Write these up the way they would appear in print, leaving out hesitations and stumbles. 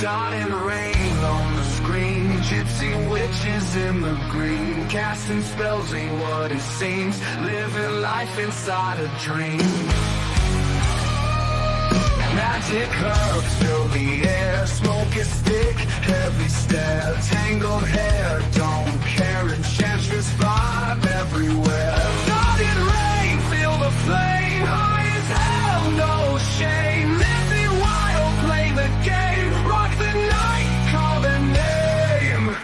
Dawn and rain on the screen, gypsy witches in the green, casting spells ain't what it seems, living life inside a dream. Magic herbs fill the air, smoke is thick, heavy stare, tangled hair, don't care, enchantress vibe everywhere. Dawn and rain, feel the flame, high as hell, no shame, living wild, play the game, rock the night, call the name.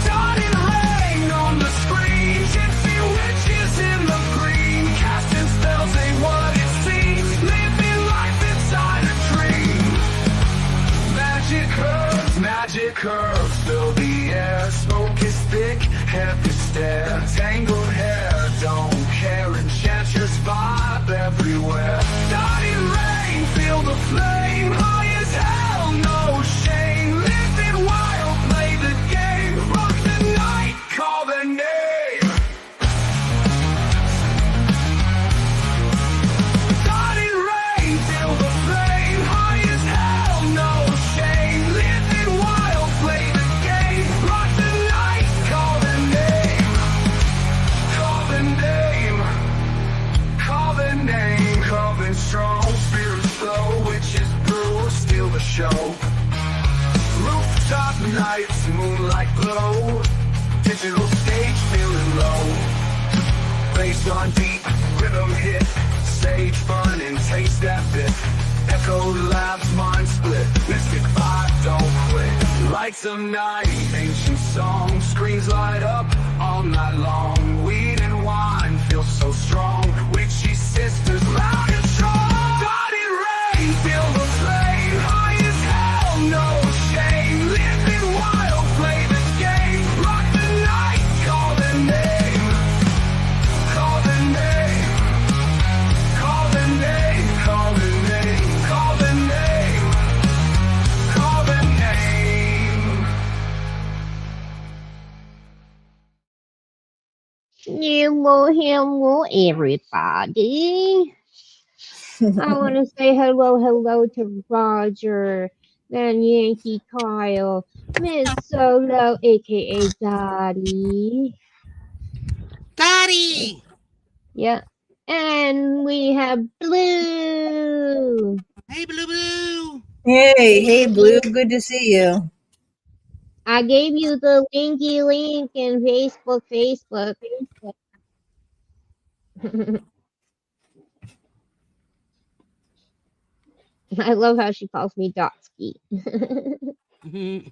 Dawn and rain on the screen, gypsy witches in the green, casting spells ain't what it seems, living life inside a dream. Magic herbs fill the air, smoke is thick, heavy stare, tangled hair, don't care, enchantress vibe everywhere. Dawn and rain, feel the flame, high as hell, no shame, living wild, play the game, rock the night, call the name. Dawn and rain, feel the flame, high as hell, no shame, living wild, play the game, rock the night, call the name. Call the name. Call the name. Coming strong, spirits flow, witches brew, steal the show. Rooftop nights, moonlight glow, digital stage feeling low. Bass on deep, rhythm hit, stage fun and taste that bit. Echo labs, mind split, mystic vibe, don't quit. Lights of night, ancient songs, screens light up all night long. Weed and wine feel so strong, witchy sisters loud and strong. Dawn and rain, feel the flame, high as hell, no shame, living wild, play the game, rock the night, call the name. Call the name. Call the name. Call the name. Call the name. Call the name. Hello, everybody. I want to say hello to Roger, Van Yankee Kyle, Miss Solo, aka Dottie. Daddy! Yeah. And we have Blue. Hey, Blue Blue! Hey, Blue. Good to see you. I gave you the linky link in Facebook. I love how she calls me Dotsky. Mhm.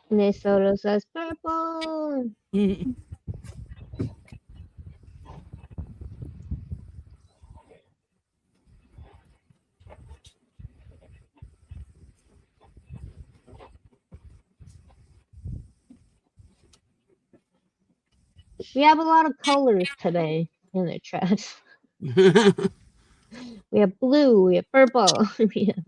Miss Soto says purple. We have a lot of colors today in the chat. We have blue, we have purple. We have...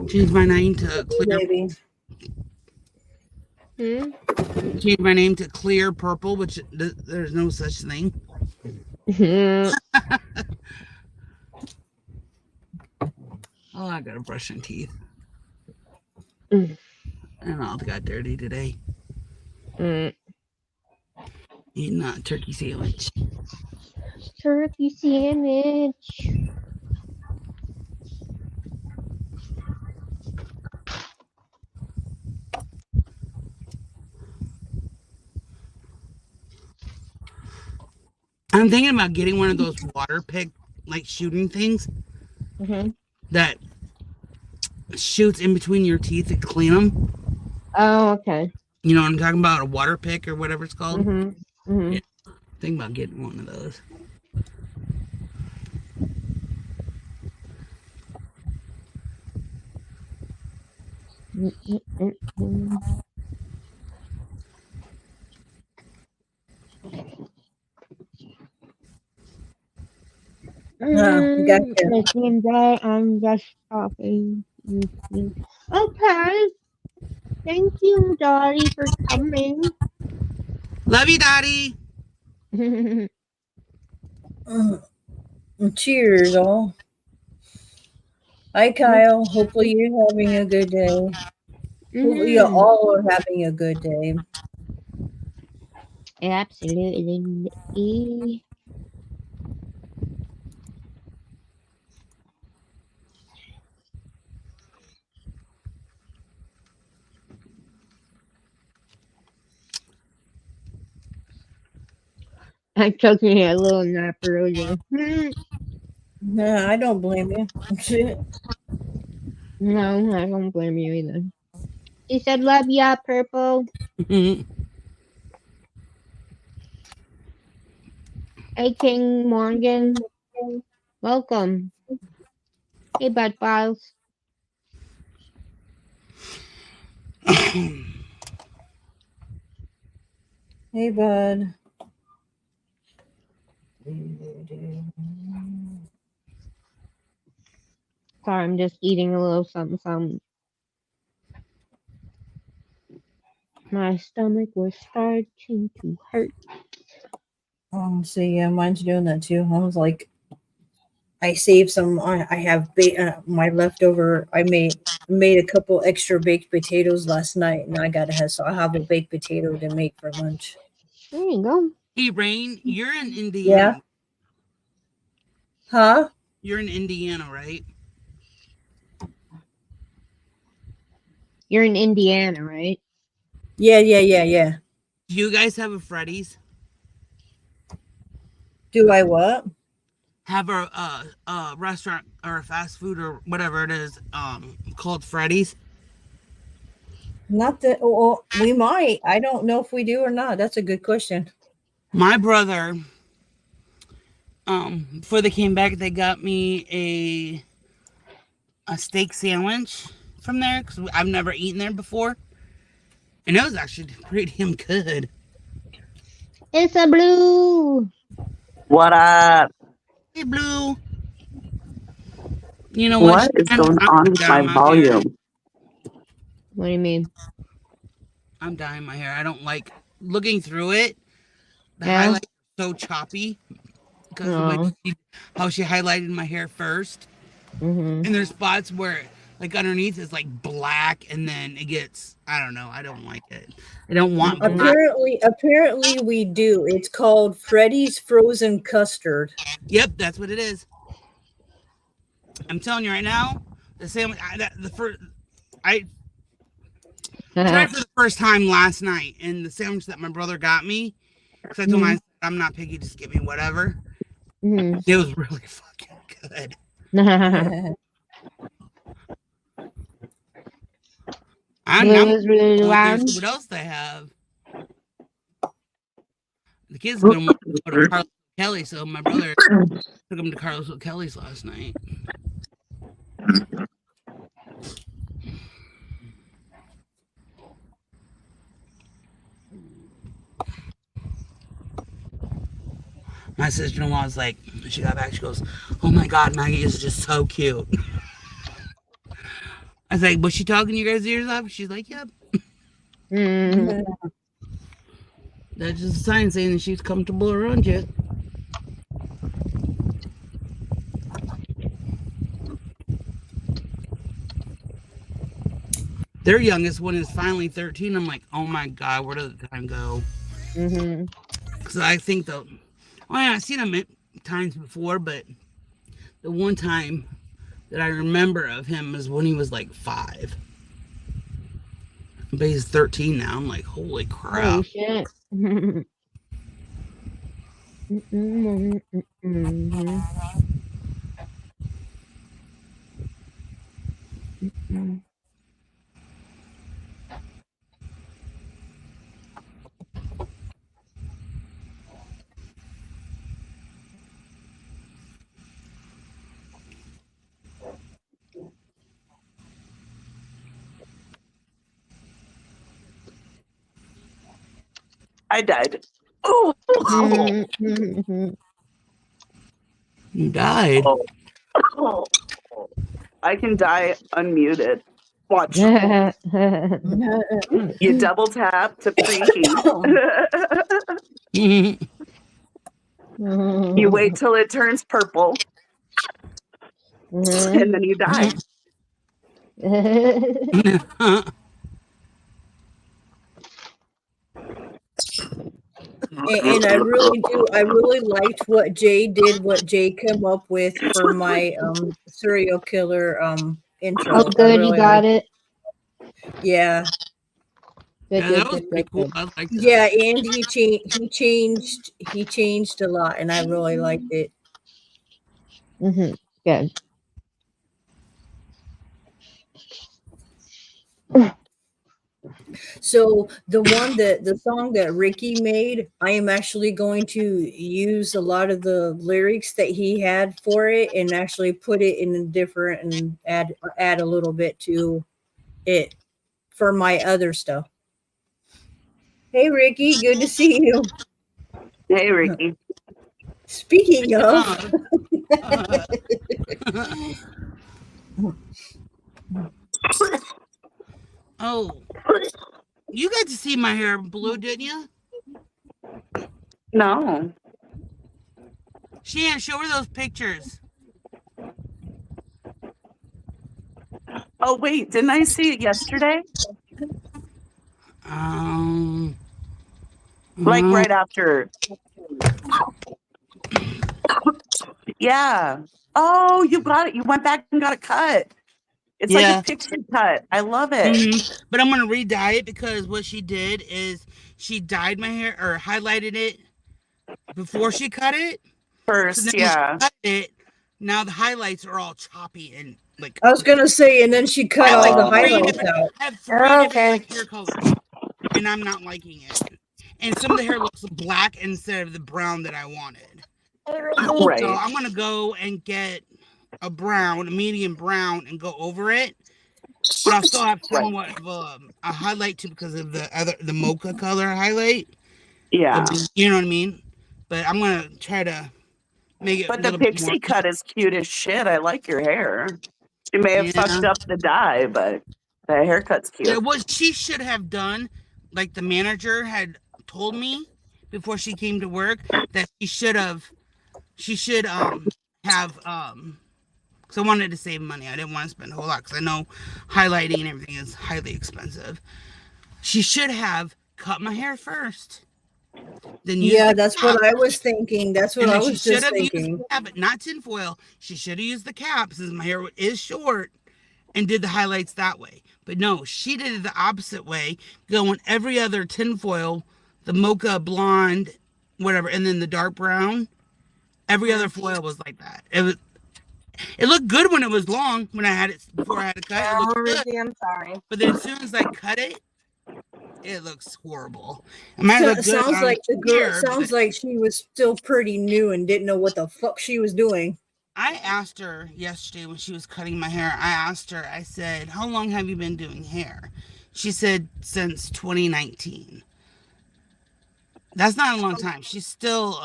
Change my name to Clear. Baby. Change my name to Clear Purple, which there's no such thing. Oh, I gotta brush my teeth. And all got dirty today. Eating a turkey sandwich. Turkey sandwich. I'm thinking about getting one of those water pick, like shooting things that shoots in between your teeth to clean them. Oh, okay. You know what I'm talking about? A water pick or whatever it's called. Yeah. Think about getting one of those. Gotcha. I'm just talking. Okay. Thank you, Daddy, for coming. Love you, Daddy. Cheers, all. Hi, Kyle. Hopefully you're having a good day. Hopefully you all are having a good day. Absolutely. I took me a little nap earlier. Nah, I don't blame you. No, I don't blame you either. He said, love ya, Purple. Hey, King Morgan. Welcome. Hey, Bud Files. Hey, bud. Sorry, I'm just eating a little something. My stomach was starting to hurt. So yeah, mine's doing that too. I was like, I saved some. I have my leftover. I made a couple extra baked potatoes last night, and I gotta have. So I have a baked potato to make for lunch. There you go. Hey, Rain, you're in Yeah. Indiana. Huh? You're in Indiana, right? You're in Indiana, right? Yeah. Do you guys have a Freddy's? Do I what? Have a restaurant or a fast food or whatever it is called Freddy's? Not that. Well, we might. I don't know if we do or not. That's a good question. My brother, before they came back, they got me a steak sandwich from there because I've never eaten there before, and it was actually pretty damn good. It's a blue. What up? Hey, Blue. You know what? What is Shan? going I'm on with my dyeing my hair. volume? What do you mean? I'm dyeing my hair. I don't like looking through it. The Yeah? highlight is so choppy because the way how she highlighted my hair first. Mm-hmm. And there's spots where like underneath is like black and then it gets, I don't know, I don't like it. I don't want black. Apparently we do. It's called Freddy's Frozen Custard. Yep, that's what it is. I'm telling you right now, the sandwich I tried for the first time last night, and the sandwich that my brother got me, because I told him I'm not picky, just give me whatever. Mm-hmm. It was really fucking good. I'm was really loud. what else they have. The kids have been wanting to go to Carlos Kelly, so my brother took them to Carlos Kelly's last night. My sister-in-law was like, she got back, she goes, oh my God, Maggie is just so cute. I was like, was she talking you guys' ears off? She's like, yep. Mm-hmm. That's just a sign saying that she's comfortable around you. Their youngest one is finally 13. I'm like, oh my God, where did the time go? Mm-hmm. Because I think I've seen him times before, but the one time that I remember of him is when he was like 5. But he's 13 now. I'm like, holy crap. Holy shit. Mm-hmm. Mm-hmm. I died. Oh, Mm-hmm. You died. I can die unmuted. Watch. You double tap to preheat. You wait till it turns purple, and then you die. And I really do. I really liked what Jay did. What Jay came up with for my serial killer intro. Oh, good, you got it. Yeah, Good, Yeah, good, that was good, pretty good, cool. good. I like that. yeah, and he changed a lot, and I really liked it. Good. So the song that Ricky made, I am actually going to use a lot of the lyrics that he had for it and actually put it in a different and add a little bit to it for my other stuff. Hey Ricky, good to see you. Hey, Ricky. Speaking of, Oh, you got to see my hair blue, didn't you? No. Shan, show her those pictures. Oh, wait. Didn't I see it yesterday? Like right after. Yeah. Oh, you got it. You went back and got it cut. It's like Yeah. a picture cut. I love it. But I'm gonna re-dye it because what she did is she dyed my hair or highlighted it before she cut it. So First, then when she yeah. cut it, now the highlights are all choppy and like. I was gonna say, and then she cut I have all the like three highlights different. out. I have three different like hair colors, and I'm not liking it. And some of the hair looks black instead of the brown that I wanted. Right. So I'm gonna go and get a brown, a medium brown, and go over it. But I'll still have somewhat of a highlight too because of the mocha color highlight. Yeah. You know what I mean? But I'm gonna try to make it But a the little bit more. pixie cut is cute as shit. I like your hair. You may have fucked up the dye, but the haircut's cute. Yeah, what she should have done, like the manager had told me before she came to work, that she should have because I wanted to save money. I didn't want to spend a whole lot because I know highlighting and everything is highly expensive. She should have cut my hair first. Then Yeah, that's what I was thinking. That's what I was just thinking. But not tinfoil. She should have used the cap since my hair is short and did the highlights that way. But no, she did it the opposite way, going every other tinfoil, the mocha blonde, whatever, and then the dark brown. Every other foil was like that. It looked good when it was long, when I had it before I had it cut. It looked good. I'm sorry. But then as soon as I cut it, it looks horrible. It might look good. Sounds like the girl. Sounds like she was still pretty new and didn't know what the fuck she was doing. I asked her yesterday when she was cutting my hair. I asked her. I said, "How long have you been doing hair?" She said, "Since 2019." That's not a long time. She's still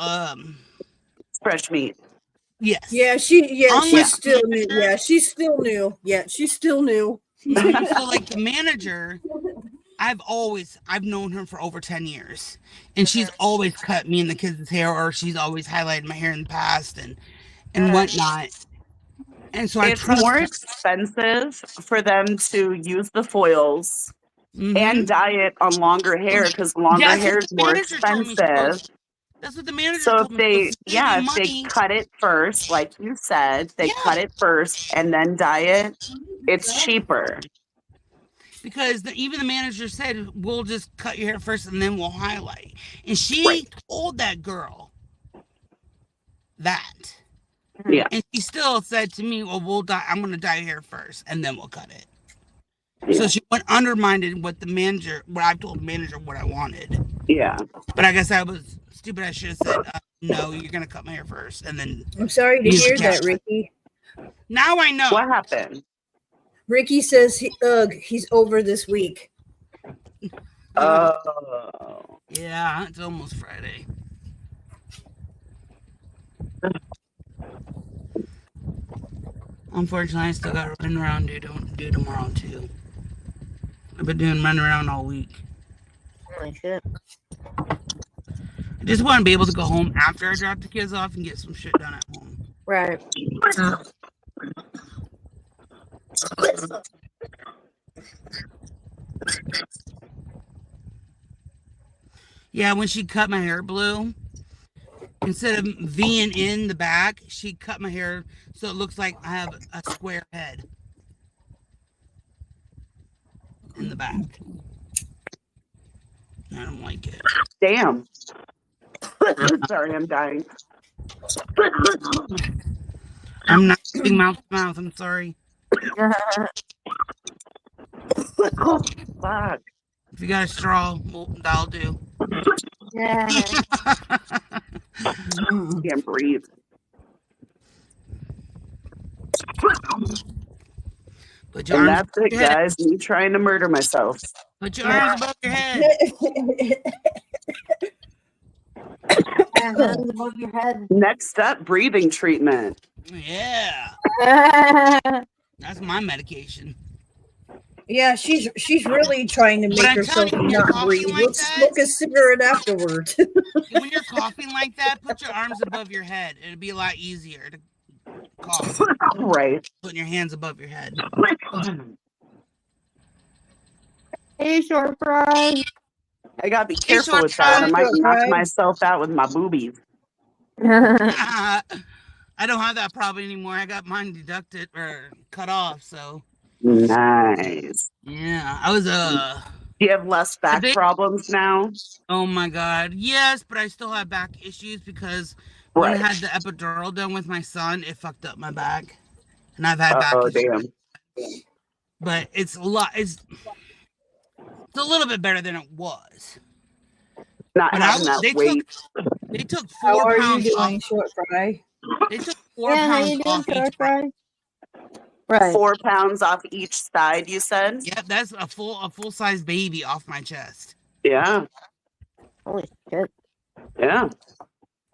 fresh meat. Yes. Yeah, she's still new. Yeah, she's still new. Yeah, she's still new. So like the manager, I've known her for over 10 years, and she's always cut me and the kids' hair, or she's always highlighted my hair in the past and whatnot. And so it's more expensive for them to use the foils and dye it on longer hair because longer hair is more expensive. That's what the manager told me. So if they cut it first, like you said, they cut it first and then dye it, it's cheaper. Because even the manager said, we'll just cut your hair first and then we'll highlight. And she told that girl that. Yeah. And she still said to me, well, I'm going to dye your hair first and then we'll cut it. Yeah. So she undermined what I've told the manager what I wanted. Yeah. But I guess I was stupid. I should have said, no, you're going to cut my hair first. And then. I'm sorry to hear that, Ricky. Now I know. What happened? Ricky says he's over this week. Oh. Yeah, it's almost Friday. Unfortunately, I still got running around due tomorrow too. I've been doing running around all week. Holy shit. I just want to be able to go home after I drop the kids off and get some shit done at home. Right. Yeah, when she cut my hair blue, instead of V'ing in the back, she cut my hair so it looks like I have a square head in the back. I don't like it. Damn. Sorry, I'm dying. I'm not putting mouth to mouth. I'm sorry. Fuck. If you got a straw, well, that'll do. Yeah. Can't breathe. Put your And arms that's it, above your head. guys. Me trying to murder myself. Put your arms above your head. Hands above your head. Next up, breathing treatment. Yeah, that's my medication. Yeah, she's really trying to But make I'm herself telling you, you're not breathe. coughing like Let's that? smoke a cigarette afterwards. When you're coughing like that, put your arms above your head. It'd be a lot easier to cough. Right. Putting your hands above your head. Hey, short fry. I gotta be careful with short that. I might fry. knock myself out with my boobies. I don't have that problem anymore. I got mine deducted or cut off. So Nice. yeah, I was Do you have less back problems now? Oh my god, yes, but I still have back issues because when I had the epidural done with my son, it fucked up my back, and I've had back issues. Damn. But it's a lot. It's a little bit better than it was. Not But having that weight. They took How 4 are you pounds doing, off. short fry? They took 4 Yeah, how pounds you doing, off each short breast. fry? Right. 4 pounds off each side, you said? Yep, that's a full size baby off my chest. Yeah. Holy shit. Yeah.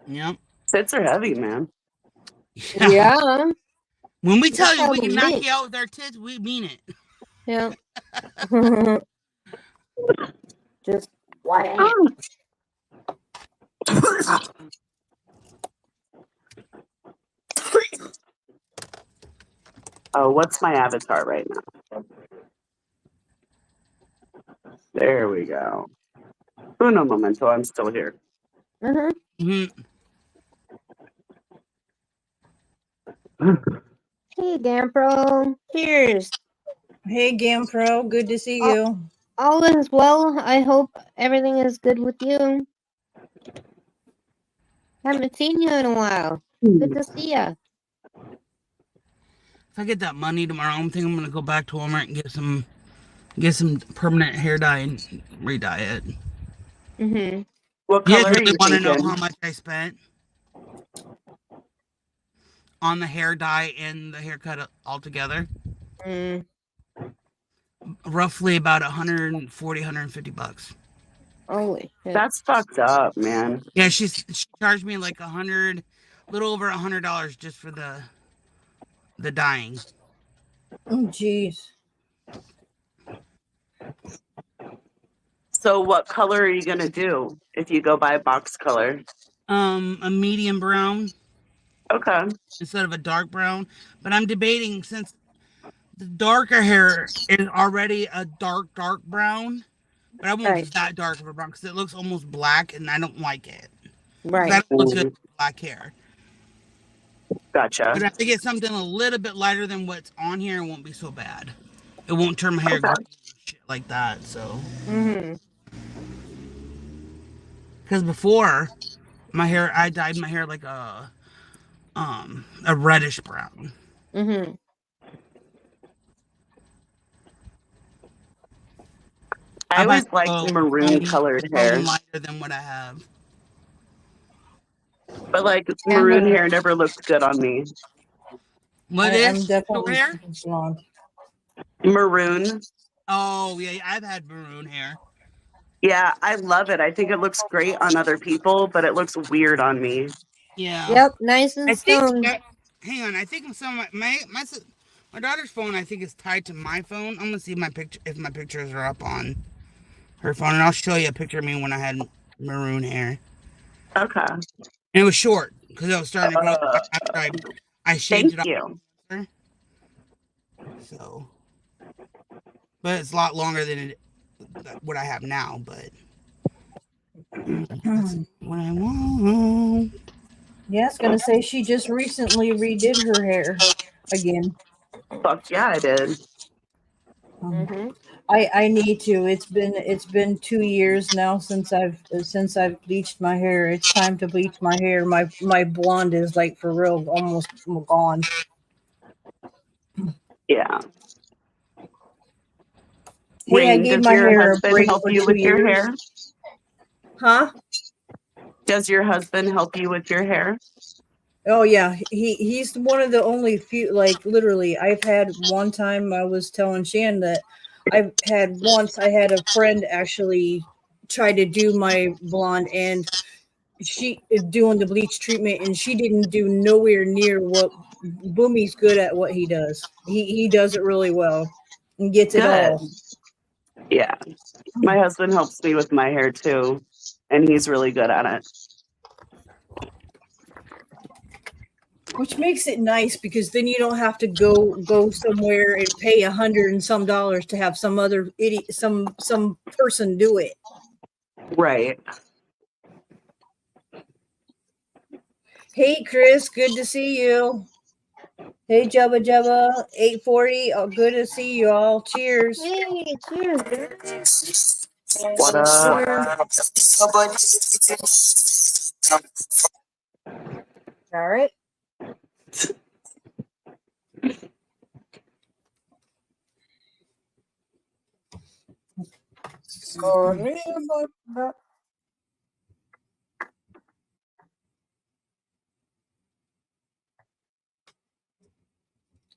Yep. Tits are heavy, man. Yeah. When we tell you we That's can how we knock meet. you out with our tits, we mean it. Yeah. Just what? Oh, what's my avatar right now? There we go. Uno momento, I'm still here. Mhm. Hey, Gampro. Cheers. Hey, Gampro, good to see you. All is well. I hope everything is good with you. Haven't seen you in a while. Good to see ya. If I get that money tomorrow, I'm thinking I'm gonna go back to Walmart and get some permanent hair dye and re-dye it. Mm-hmm. What You color guys are really you want to know thinking? how much I spent on the hair dye and the haircut altogether? Mm. Roughly about 140, 150 bucks. Holy shit. That's fucked up, man. Yeah, she charged me like little over $100 just for the dyeing. Oh, jeez. So what color are you gonna do if you go by box color? A medium brown Okay. instead of a dark brown. But I'm debating, since the darker hair is already a dark brown, but I won't Right. use that dark of a brown because it looks almost black and I don't like it. Right. That looks good with black hair. Gotcha. But if I get something a little bit lighter than what's on here, it won't be so bad. It won't turn my hair gray and shit like that. So, Mm-hmm. because before I dyed my hair like a reddish brown. Mm-hmm. I always liked maroon colored hair, lighter than what I have. but like maroon hair never looked good on me. What I'm is definitely hair? blonde. Maroon. Oh yeah, I've had maroon hair. Yeah, I love it. I think it looks great on other people, but it looks weird on me. Yeah. Yep. Nice and I think. stoned. Hang on, I think some of my My daughter's phone, I think, is tied to my phone. I'm gonna see my pictures are up on her phone, and I'll show you a picture of me when I had maroon hair. Okay. And it was short because it was starting to grow after I shaved Thank it off. you. So, but it's a lot longer than what I have now. But that's what I want. Yeah, I was gonna say she just recently redid her hair again. Fuck yeah, I did. Mm-hmm. I need to. It's been 2 years now since I've bleached my hair. It's time to bleach my hair. My blonde is like for real almost gone. Yeah. Hey, I Wayne, gave does my your hair a husband break help for you two with your years. hair? Huh? Does your husband help you with your hair? Oh yeah, he's one of the only few. Like literally, I've had one time. I was telling Shan that I had a friend actually try to do my blonde, and she doing the bleach treatment, and she didn't do nowhere near what Boomy's good at. What he does, he does it really well and gets it all. Good. Yeah. My husband helps me with my hair too, and he's really good at it. Which makes it nice because then you don't have to go somewhere and pay $100 and some dollars to have some other idiot some person do it. Right. Hey Chris, good to see you. Hey Jubba Jubba, 840. Oh, good to see you all. Cheers. Hey, cheers. What up? All right.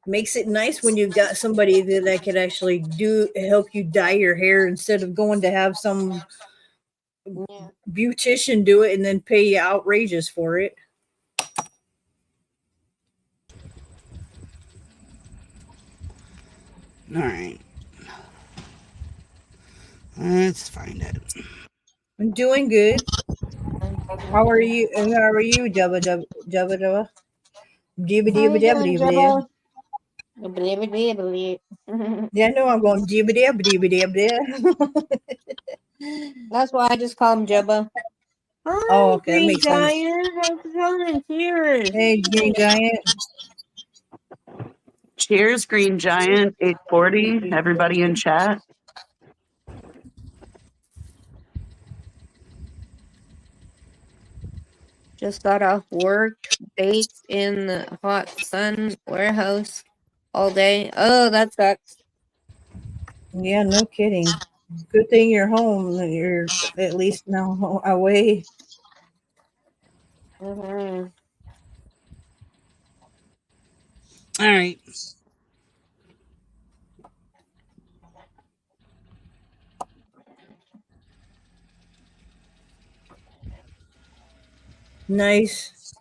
Makes it nice when you've got somebody that can actually do help you dye your hair instead of going to have some Yeah. beautician do it and then pay you outrageous for it. All right, let's find it. I'm doing good. How are you? How are you, Jubba Jubba Jubba Jubba? Jibba How dibba you dabba doing, dibba dab. Jabba? Believe it, believe it. Yeah, I know I'm going jibba dabba dibba dabba dab. That's why I just call him Jabba. Oh, Hi, okay, that Green makes sense. Giant. How's it going? Cheers. Hey, Green Giant. Cheers, Green Giant, 840. Everybody in chat. Just got off work, baked in the hot sun warehouse all day. Oh, that sucks. Yeah, no kidding. Good thing you're home. You're at least now away. Mm-hmm. All right. Nice.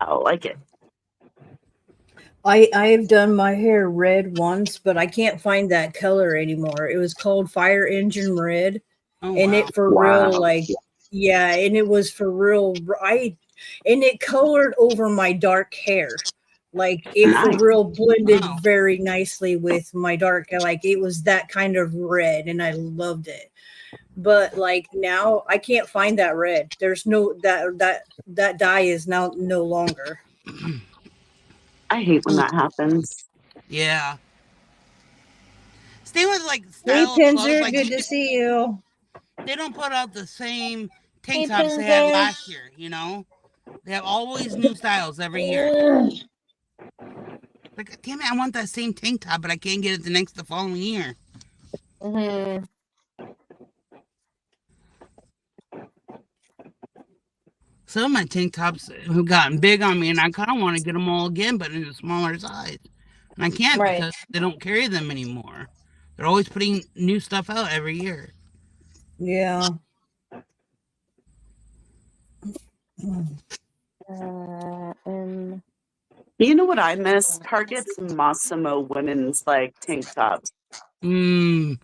I like it. I've done my hair red once, but I can't find that color anymore. It was called Fire Engine Red, Oh and wow. it for real Wow. like yeah, and it was for real. I and it colored over my dark hair. Like it for Nice. real blended Wow. very nicely with my dark hair. Like it was that kind of red, and I loved it. But like now, I can't find that red. There's no that dye is now no longer. I hate when that happens. Yeah. Stay with like Hey, style of clothes. Pinzer, Like good to see you. they don't put out the same tank Hey, tops they had Pinzer. last year. You know, they have always new styles every year. Like, damn it, I want that same tank top, but I can't get it the following year. Mm-hmm. Some of my tank tops have gotten big on me, and I kind of want to get them all again, but in a smaller size. And I can't Right. because they don't carry them anymore. They're always putting new stuff out every year. Yeah. And You know what I miss? Target's Massimo women's like tank tops. Yeah.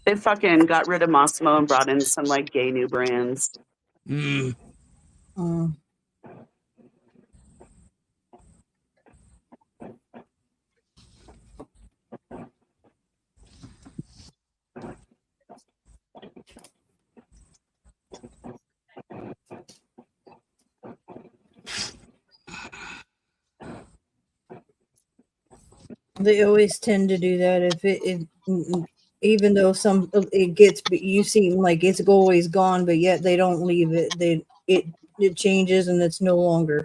They fucking got rid of Massimo and brought in some like gay new brands. Mm. They always tend to do that. Even though some it gets, you seem like it's always gone, but yet they don't leave it. It changes and it's no longer.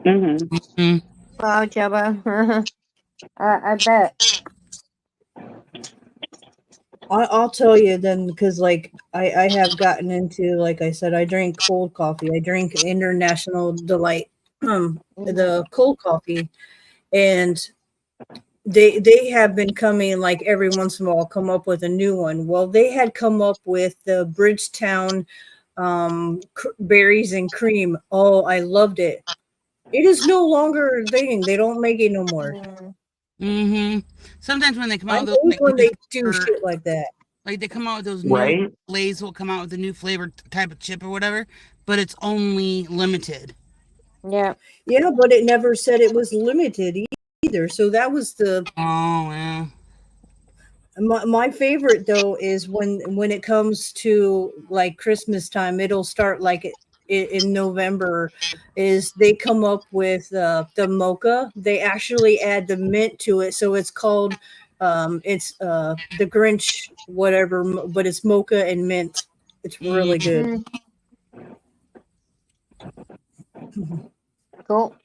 Mm-hmm. Mm. wow, Jabba. I bet. I'll tell you then, because like I have gotten into, like I said, I drink cold coffee. I drink International Delight, the cold coffee, and they have been coming like every once in a while come up with a new one. Well, they had come up with the Bridgetown berries and cream. Oh, I loved it. It is no longer a thing. They don't make it no more. Mm-hmm. Sometimes when they come I out with those hate like when new they do flavor, shit like that. like they come out with those new Right? Lay's will come out with a new flavor type of chip or whatever, but it's only limited. Yeah. Yeah, but it never said it was limited either. So that was the Oh yeah. my favorite though is when it comes to like Christmas time. It'll start like in November. Is they come up with the mocha. They actually add the mint to it, so it's called it's the Grinch whatever, but it's mocha and mint. It's really good. Cool.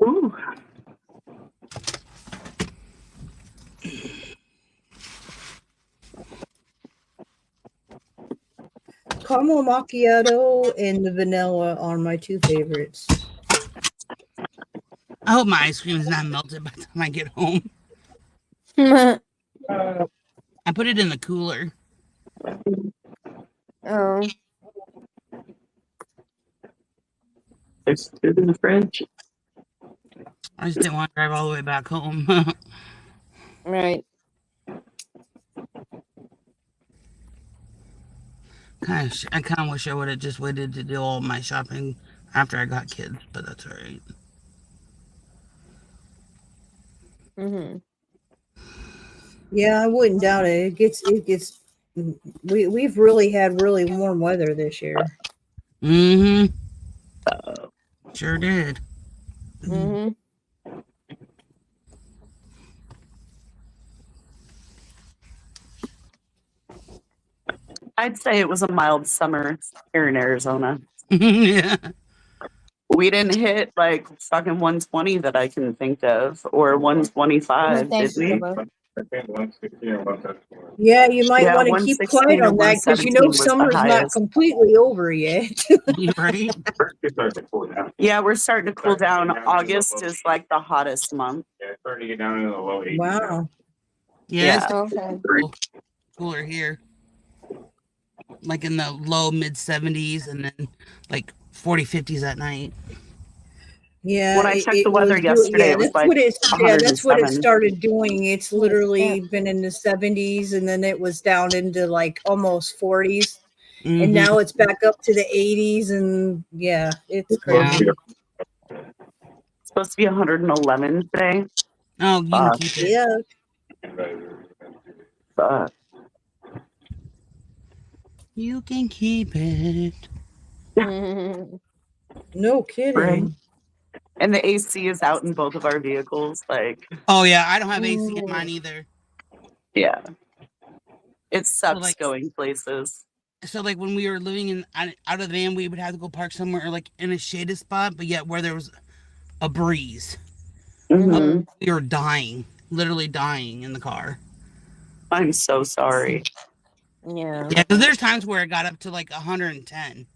Ooh. Caramel macchiato and the vanilla are my two favorites. I hope my ice cream is not melted by the time I get home. I put it in the cooler. Oh. There's food in the fridge. I just didn't want to drive all the way back home. Right. I kind of wish I would have just waited to do all my shopping after I got kids, but that's all right. Mm-hmm. Yeah, I wouldn't doubt it. It gets. We've really had really warm weather this year. Mm-hmm. Sure did. Mm-hmm. I'd say it was a mild summer here in Arizona. Yeah. We didn't hit like fucking 120 that I can think of, or 125, did Thanks, we? Jabba. Yeah, you might Yeah, want to keep 116 quiet or on that because you know 117 was the summer's not highest. completely over yet. Right? Yeah, we're starting to cool down. August is like the hottest month. Yeah, it's starting to get down into the low 80s. Wow. Yeah, it's Okay. cooler here. Like in the low mid 70s and then like 40, 50s at night. Yeah, When I checked the weather was yesterday, yeah, it was that's like what it's yeah, that's what it 107. started doing. It's Oh, literally snap. been in the 70s and then it was down into like almost 40s. And Mhm. now it's back up to the 80s and yeah, it's crazy. Yeah. It's supposed to be 111 today. Oh, you can keep it. Yeah. But You can keep it. Mm-hmm. No kidding. right. And the AC is out in both of our vehicles. Like, Oh yeah, I don't have AC in mine either. yeah. It sucks like- going places. So like when we were living in out of the van, we would have to go park somewhere like in a shaded spot, but yet where there was a breeze. Hmm. We were dying, literally dying in the car. I'm so sorry. Yeah. Yeah, because there's times where it got up to like 110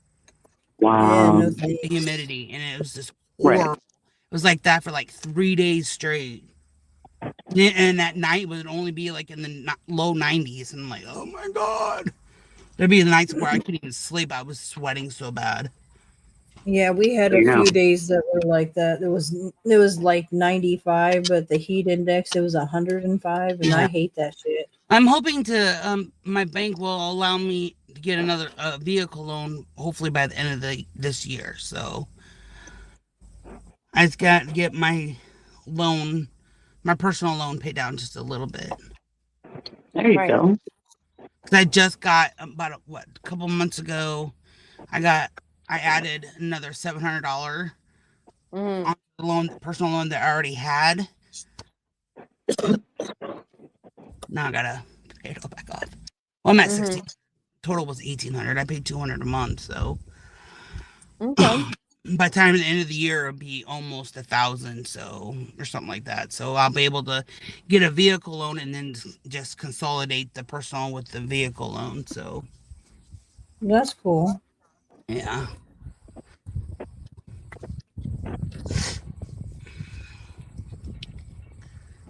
Yeah, no the thanks. humidity, and it was just Right. horrible. It was like that for like 3 days straight. And at night would only be like in the low 90s, and I'm like, oh my god. There'd be nights where I couldn't even sleep. I was sweating so bad. Yeah, we had a few days that were like that. It was like 95, but the heat index it was 105, and I hate that shit. I'm hoping to my bank will allow me to get another vehicle loan hopefully by the end of this year. So I just got to get my personal loan paid down just a little bit. There you go. Cuz I just got about a couple months ago I added another $700 on the personal loan that I already had. Now I got to pay it all back off. Well, I'm at 16. Total was 1,800. I paid 200 a month, so Okay. by the time at the end of the year it'll be almost 1,000, so or something like that. So I'll be able to get a vehicle loan and then just consolidate the personal with the vehicle loan. So That's cool. yeah.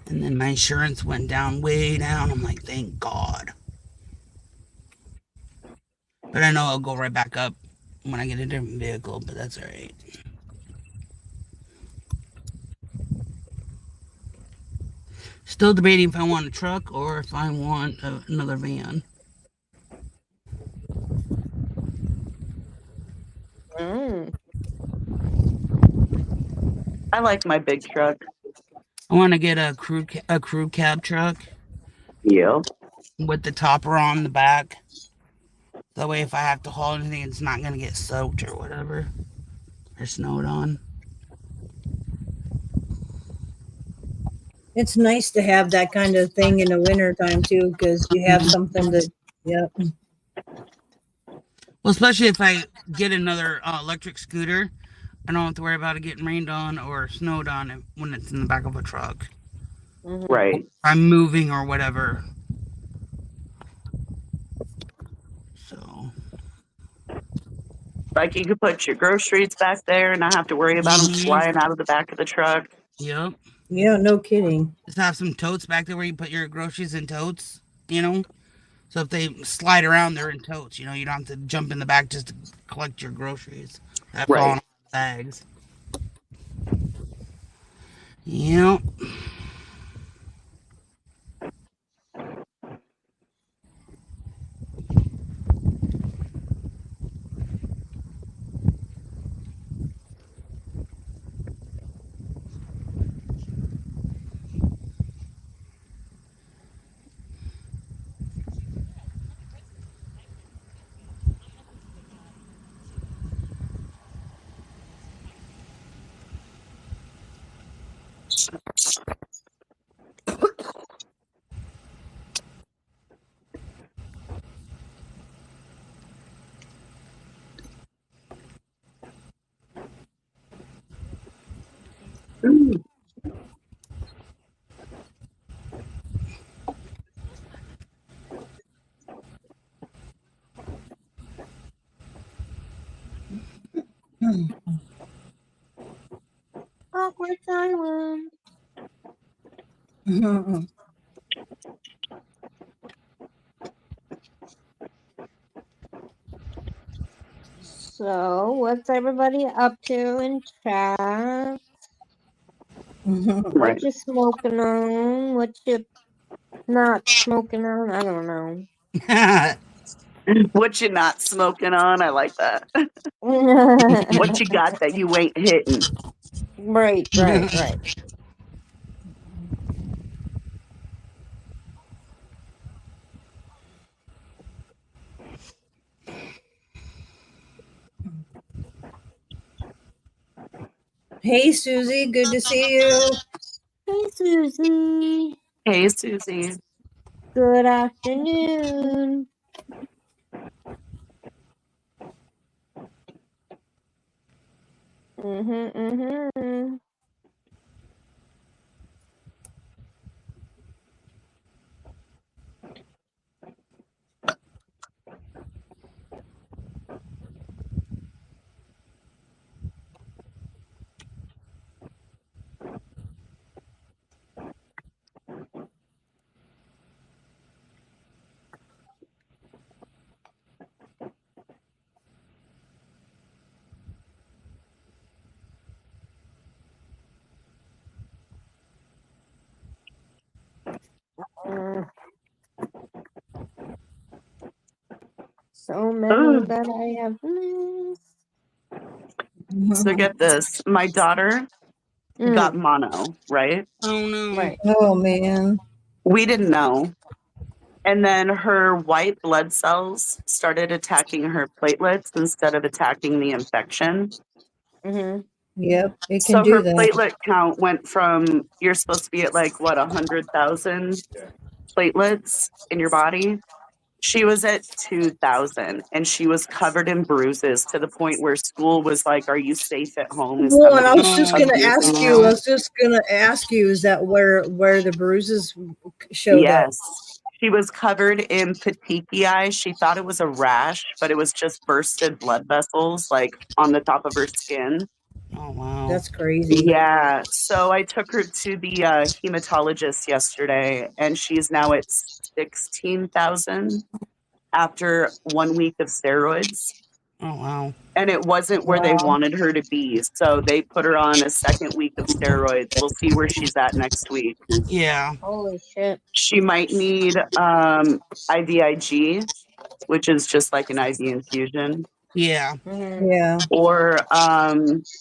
And then my insurance went down, way down. I'm like, thank God. But I know I'll go right back up when I get a different vehicle, but that's all right. Still debating if I want a truck or if I want another van. I like my big truck. I want to get a crew cab truck. Yeah. With the topper on the back. That way, if I have to haul anything, it's not going to get soaked or whatever. Or snowed on. It's nice to have that kind of thing in the wintertime too, because you have something to. Yep. Well, especially if I get another electric scooter, I don't have to worry about it getting rained on or snowed on when it's in the back of a truck. Right. I'm moving or whatever. So. Like you could put your groceries back there and not have to worry about them flying out of the back of the truck. Yep. Yeah, no kidding. Just have some totes back there where you put your groceries in totes, you know? So if they slide around, they're in totes. You know, you don't have to jump in the back just to collect your groceries that fall Right. in bags. Yep. Awkward silence. So, what's everybody up to in chat? What Right. you smoking on? What you not smoking on? I don't know. What you not smoking on? I like that. What you got that you ain't hitting? Right. Hey, Susie, good to see you. Hey, Susie. Hey, Susie. Good afternoon. Mm-hmm. So many Ooh. that I have missed. So get this. My daughter got mono, right? Oh no. Right. Oh man. We didn't know. And then her white blood cells started attacking her platelets instead of attacking the infection. Mm-hmm. Yep, it can So do her that. platelet count went from, you're supposed to be at like, what, 100,000 platelets in your body? She was at 2,000 and she was covered in bruises to the point where school was like, "Are you safe at home? Is Well, and I somebody was just gonna abusing ask you. I you?" was just gonna ask you, is that where the bruises showed up? Yes. She was covered in petechiae. She thought it was a rash, but it was just bursted blood vessels like on the top of her skin. Oh wow. That's crazy. Yeah. So I took her to the hematologist yesterday and she's now at 16,000 after 1 week of steroids. Oh wow. And it wasn't where they Wow. wanted her to be. So they put her on a second week of steroids. We'll see where she's at next week. Yeah. Holy shit. She might need IVIG, which is just like an IV infusion. Yeah. Mm-hmm. Yeah. Or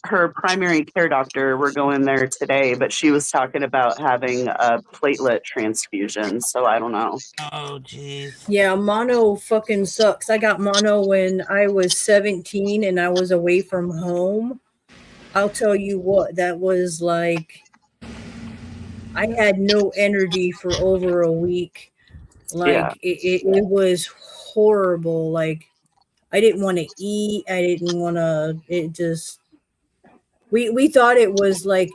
her primary care doctor, we're going there today, but she was talking about having a platelet transfusion. So I don't know. Oh jeez. Yeah, mono fucking sucks. I got mono when I was 17 and I was away from home. I'll tell you what, that was like I had no energy for over a week. Yeah. Like it was horrible. Like I didn't want to eat. I didn't want to. It just we thought it was like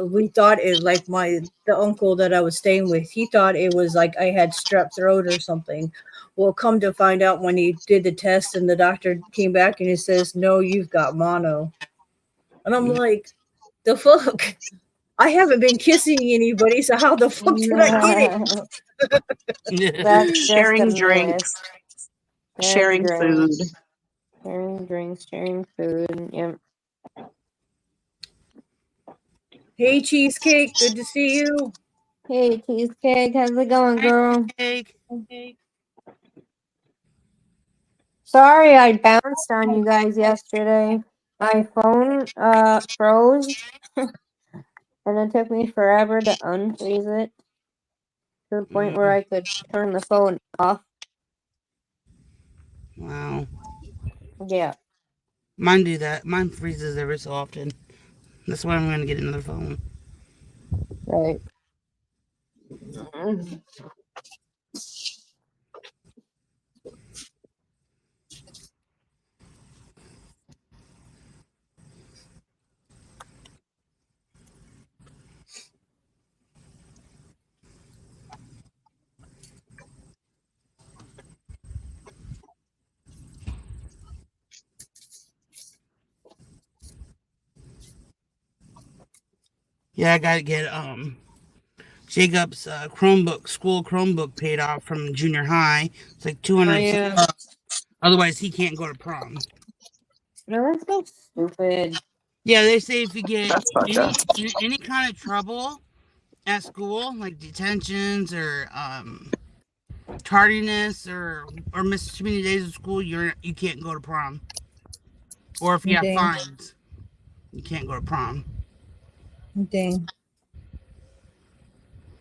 we thought it like the uncle that I was staying with. He thought it was like I had strep throat or something. Well, come to find out when he did the test and the doctor came back and he says, "No, you've got mono." And I'm like, "The fuck." I haven't been kissing anybody, so how the fuck did I get it? That's just a Sharing myth. drinks, sharing food. Sharing drinks, sharing food. Yep. Hey, Cheesecake, good to see you. Hey, Cheesecake, how's it going, girl? Cake. Sorry I bounced on you guys yesterday. My phone froze and it took me forever to unfreeze it to the point where I could turn the phone off. Wow. Yeah. Mine do that. Mine freezes every so often. That's why I'm gonna get another phone. Right. Yeah, I gotta get Jacob's school Chromebook paid off from junior high. It's like 200. Oh, yeah. Otherwise, he can't go to prom. No, that's so stupid. Yeah, they say if you get That's fucked up. any kind of trouble at school, like detentions or tardiness or miss too many days of school, you can't go to prom. Or if you have Dang. fines, you can't go to prom. Dang.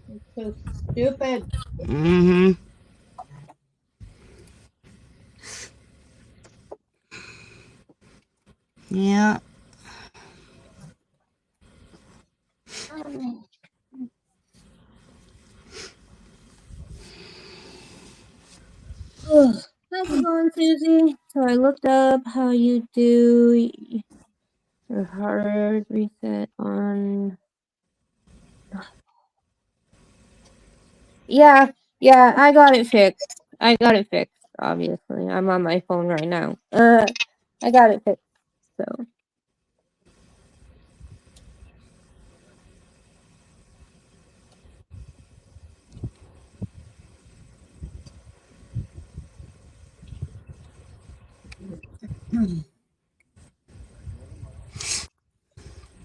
It's so stupid. Mm-hmm. Yeah. How's it going, Susie? So I looked up how you do your hard reset on. Yeah, I got it fixed. Obviously, I'm on my phone right now. I got it fixed. So.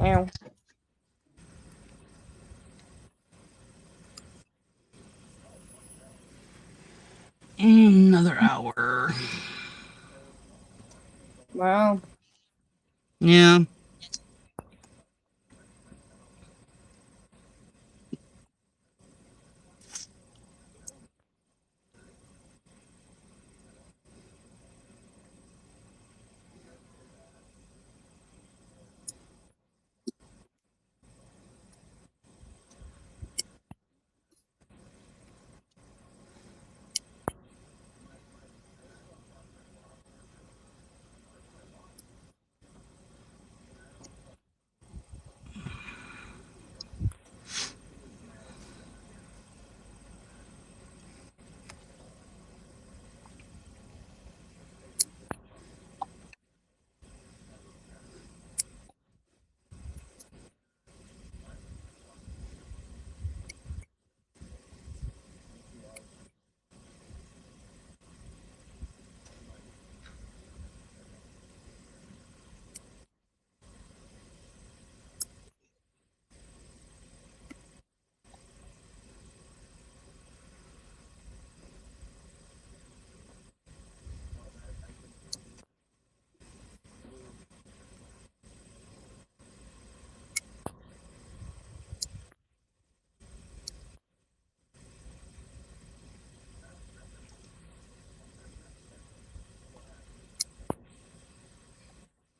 Ow. Another hour. Wow. Yeah.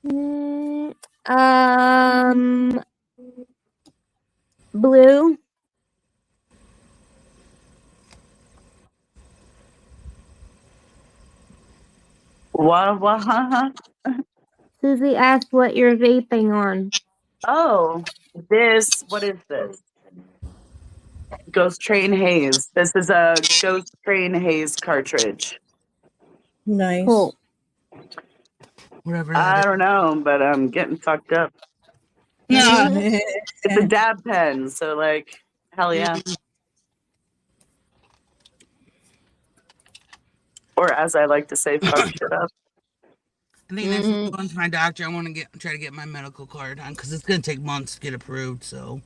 Mm, um, blue. What? Susie asked what you're vaping on. Oh, what is this? Ghost Train Haze. This is a Ghost Train Haze cartridge. Nice. Cool. Whatever that I is. don't know, but I'm getting fucked up. No. It's a dab pen, so like, hell yeah. Or as I like to say, fuck shit up. I think next time I'm going to my doctor, I want to try to get my medical card on because it's going to take months to get approved. So.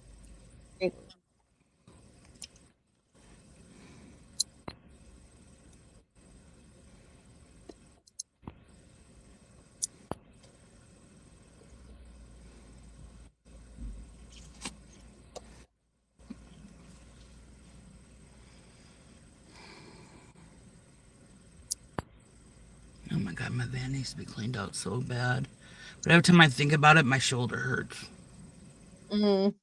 Oh my god, my van needs to be cleaned out so bad. But every time I think about it, my shoulder hurts. Mm.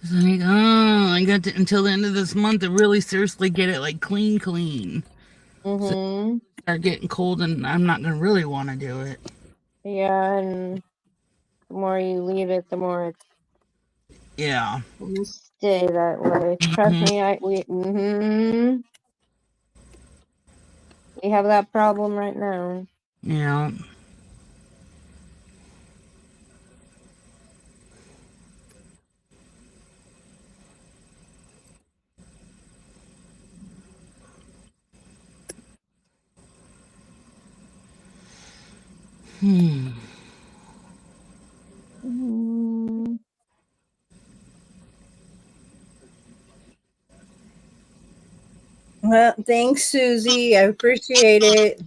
It's like, oh, I got until the end of this month to really seriously get it like clean. So start getting cold, and I'm not gonna really want to do it. Yeah, and the more you leave it, the more it's Yeah. gonna stay that way. Trust me, we have that problem right now. Yeah. Hmm. Mm. Well, thanks, Susie. I appreciate it.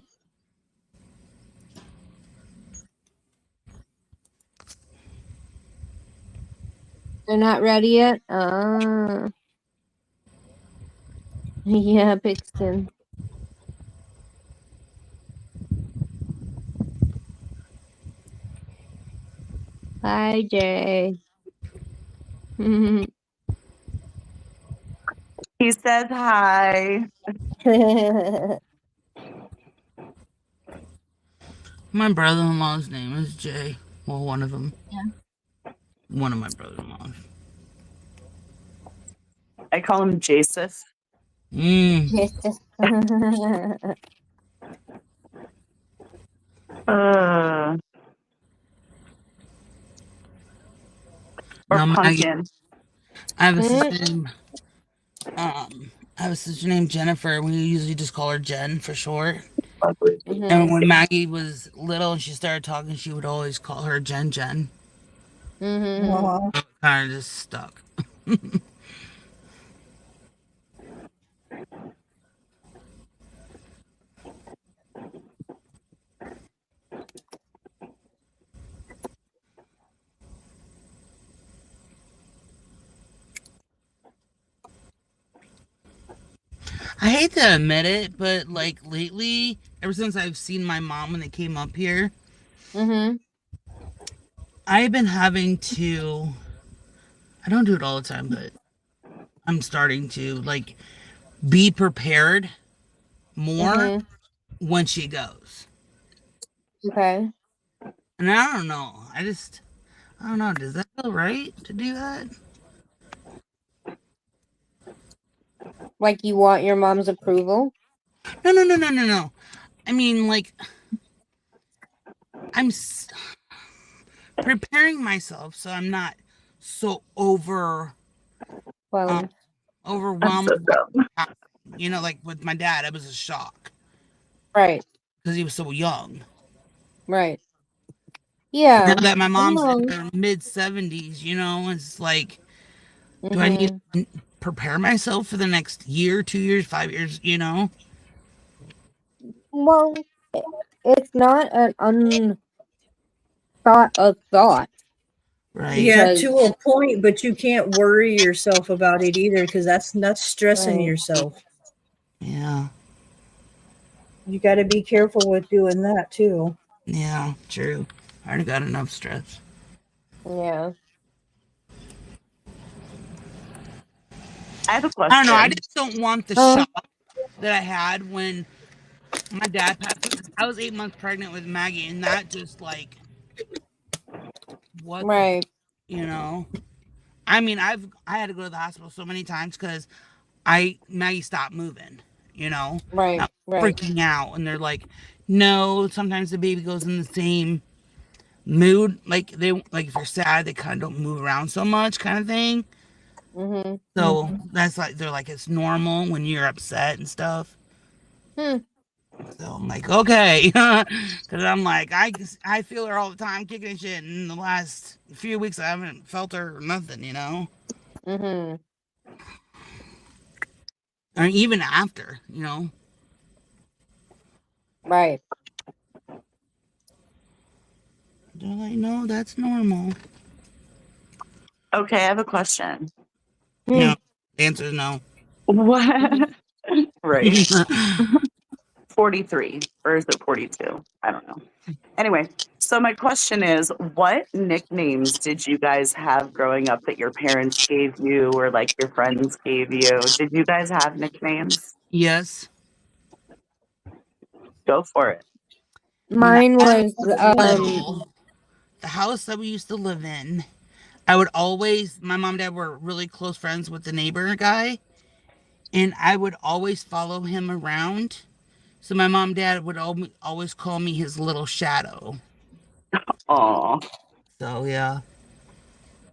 They're not ready yet? Yeah, pigskin. Hi, Jay. He says hi. My brother-in-law's name is Jay. Well, one of them. Yeah. One of my brother-in-laws. I call him Jaseth. Or No, Maggie. pumpkin. I have a sister named I have a sister named Jennifer. We usually just call her Jen for short. And when Maggie was little and she started talking, she would always call her Jen Jen. Aw. Kind of just stuck. I hate to admit it, but like lately, ever since I've seen my mom when they came up here, Mm-hmm. I've been having to. I don't do it all the time, but I'm starting to like be prepared more Mm-hmm. when she goes. Okay. And I don't know. I don't know. Does that feel right to do that? Like you want your mom's approval? No, no, no, no, no, no. I mean, like, I'm preparing myself so I'm not so um, Well, I'm overwhelmed so with dumb. what's happening. You know, like with my dad, it was a shock right, because he was so young. right. Now Yeah. that my mom's in No. her mid 70s, you know, it's like, do I need Mm-hmm. to prepare myself for the next year, 2 years, 5 years, you know? Well, it's not an unthought of thought Right. Yeah, because to a point, but you can't worry yourself about it either because that's stressing right. yourself. Yeah. You got to be careful with doing that too. Yeah. True. I already got enough stress. Yeah. I have a I don't know. I question. just don't want the Oh, shock that I had when my dad passed. I was 8 months pregnant with Maggie, and that just like, what the, right, you know? I mean, I had to go to the hospital so many times because Maggie stopped moving, you know? right, I'm right. freaking out, and they're like, no. Sometimes the baby goes in the same mood, like if you're sad, they kind of don't move around so much, kind of thing. Mm-hmm. So that's like they're like it's normal when you're upset and stuff. Hmm. So I'm like, okay, because I'm like, I feel her all the time, kicking and shit. And in the last few weeks, I haven't felt her or nothing, you know, Mm-hmm. or even after, you know. Right. They're like, no, that's normal. Okay, I have a question. Hmm. No, the answer is no. What? Right. 43, or is it 42? I don't know. Anyway, so my question is, what nicknames did you guys have growing up that your parents gave you or like your friends gave you? Did you guys have nicknames? Yes, Go for it. when Mine I was was little, the house that we used to live in, I would always, my mom and dad were really close friends with the neighbor guy, and I would always follow him around. So my mom and dad would always call me his little shadow. Aw. So yeah.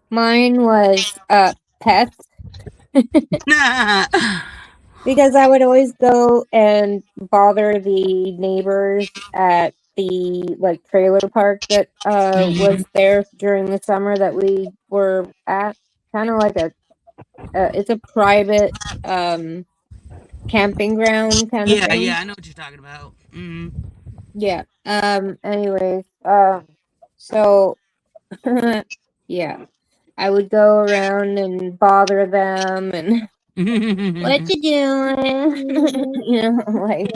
mine was pets because I would always go and bother the neighbors at the like trailer park that was there during the summer that we were at. Kind of like a it's a private camping ground kind of Yeah, thing. yeah, I know what you're talking about. Yeah. Anyways, so yeah, I would go around and bother them and what you doing? You know, like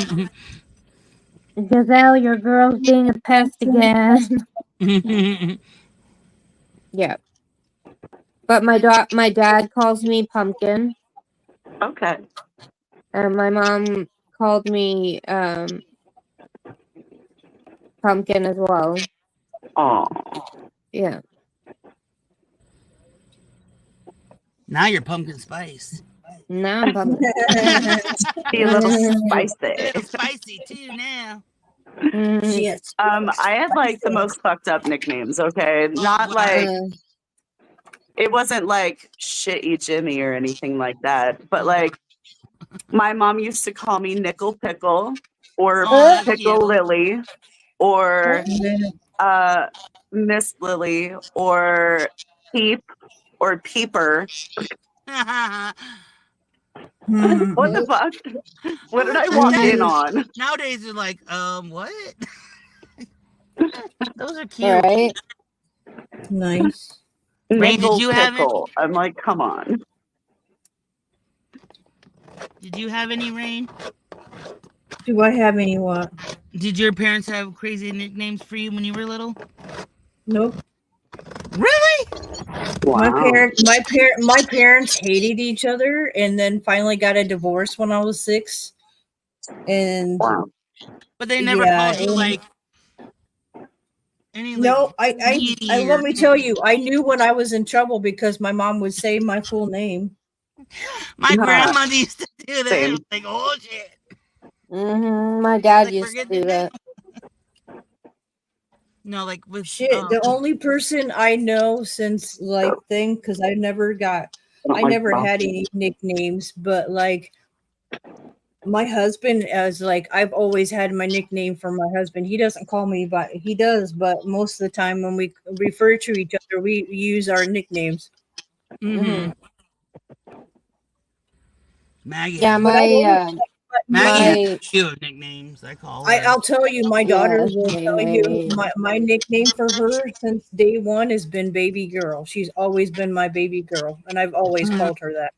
Gazelle, your girl's being a pest again. Yeah. But my dad calls me Pumpkin, Okay. and my mom called me Pumpkin as well. Aw. Yeah. Now you're pumpkin spice. Now I'm Pumpkin. Be a little A spicy. little spicy too now. Yes. I had like the most fucked up nicknames, okay? Oh, Not what? like it wasn't like shitty Jimmy or anything like that, but like my mom used to call me Nickel Pickle or Oh, that's Pickle cute. Lily or uh Miss Lily or Peep or Peeper. What the fuck? What did I walk in on? Nowadays they're like, what? Those are All cute. right. Rain, did Nickel you have any? Pickle. I'm like, come on. Did you have any, Rain? Do I have any what? Did your parents have crazy nicknames for you when you were little? Nope. Really? Wow. My parents hated each other, and then finally got a divorce when I was 6. And Wow. But they never yeah, called you and like any like no, I sweetie let or me tell you, I knew when I was in trouble because my mom would say my full name. my grandmother used to do that. I was Same. like, oh shit. My dad Like we're used good to do today. that. No, like with Shit, the only person I know since like thing, because I never had any nicknames, but like my husband, as like I've always had my nickname for my husband. He doesn't call me, but he does. But most of the time when we refer to each other, we use our nicknames. Mm-hmm. Maggie. Yeah, But I don't. Maggie has my a few nicknames. I call her. I'll tell you, my daughter yeah, will tell you my nickname for her since day one has been baby girl. She's always been my baby girl, and I've always called her that.